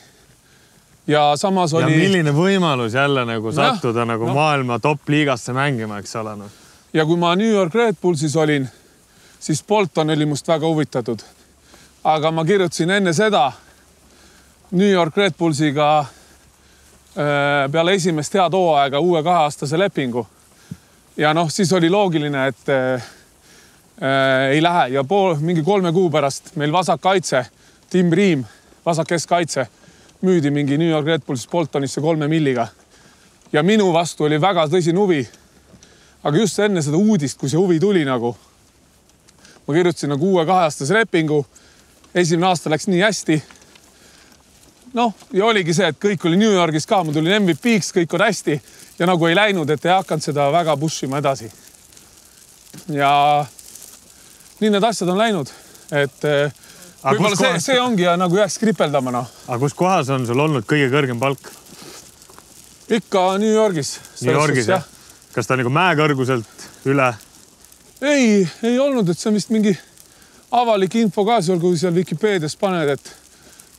Ja samas oli... Ja milline võimalus jälle nagu sattuda nagu maailma top-liigasse mängima, eks ole. No. Ja kui ma New York Red Bullsis olin, siis Bolton oli must väga huvitatud. Aga ma kirjutasin enne seda New York Red Bullsiga peale esimest head hooaega uue 2-aastase lepingu. Ja siis oli loogiline, et ei lähe ja mingi 3 kuu pärast meil vasakkaitse, Tim Riim, vasak keskkaitse, müüdi mingi New York Red Bullsis Boltonisse 3 milliga. Ja minu vastu oli väga tõsine huvi. Aga just enne seda uudist, kui see huvi tuli nagu, ma kirjutasin nagu uue 2-aastase lepingu. Esimene aasta läks nii hästi. Ja oligi see, et kõik oli New Yorgis ka, ma tulin MVP-ks, kõik on hästi ja nagu ei läinud, et ei hakanud seda väga pushima edasi. Ja nii need asjad on läinud, et võib-olla see ongi ja nagu jääks kripeldama. No. Aga kus kohas on sul olnud kõige kõrgem palk? Ikka New Yorgis. New Yorgis, jah? Kas ta nagu mäekõrguselt üle? Ei olnud, et see on vist mingi avalik info ka sul, kui seal Wikipedias paned, et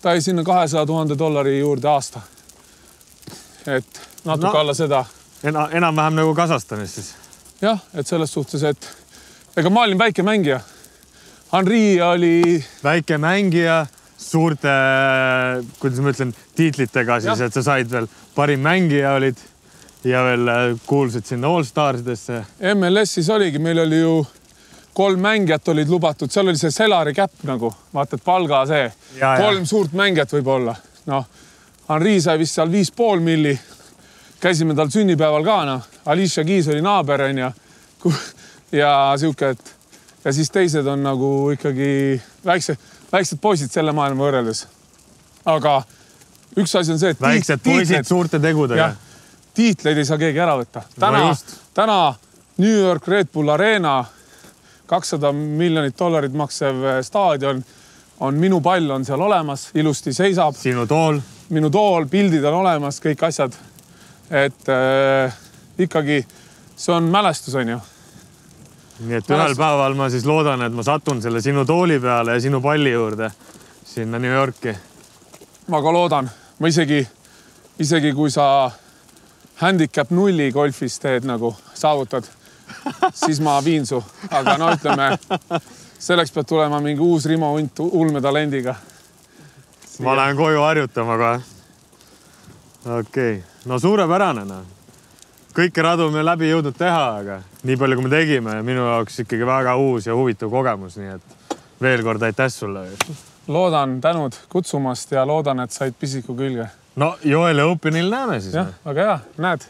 ta ei sinna $200,000 juurde aasta. Et natuke alla seda. Enam-vähem nagu Kasahstanis siis. Jah, et selles suhtes, et ega ma olin väike mängija. Henri oli... Väike mängija, suurte, kuidas ma ütlen, tiitlitega siis, et sa said veel parim mängija olid ja veel kuulsid sinna All-Starsidesse. MLS-is oligi, meil oli ju 3 mängijat olid lubatud, seal oli see Selari käpp nagu, vaatad palga see. 3 suurt mängijat võib olla. Henri sai vist seal 5,5 milli. Käisime tal sünnipäeval ka, Alicia Keys oli naaber ja siuke, et ja siis teised on nagu ikkagi väiksed poisid selle maailma võrreldes. Aga üks asi on see, et väiksed poisid suurte tegudega. Tiitleid ei saa keegi ära võtta. Täna New York Red Bull Arena $200 miljonit maksev staadion on minu pall on seal olemas, ilusti seisab. Sinu tool. Minu tool, pildid on olemas, kõik asjad. Et ikkagi see on mälestus, on ju. Nii et ühel päeval ma siis loodan, et ma satun selle sinu tooli peale ja sinu palli juurde sinna New Yorki. Ma ka loodan. Ma isegi kui sa handicap 0 golfis teed nagu saavutad, siis ma viin su. Aga ütleme, selleks pead tulema mingi uus Rimo Unt ulmetalendiga. Ma lähen koju harjutama ka. Okei. No suurepärane. Kõike radu me läbi jõudnud teha, aga nii palju, kui me tegime ja minu jaoks ikkagi väga uus ja huvitav kogemus, nii et veel kord aitäh sulle. Loodan tänud kutsumast ja loodan, et said pisiku külge. No Joel Openil näeme siis. Jah, aga hea, näed.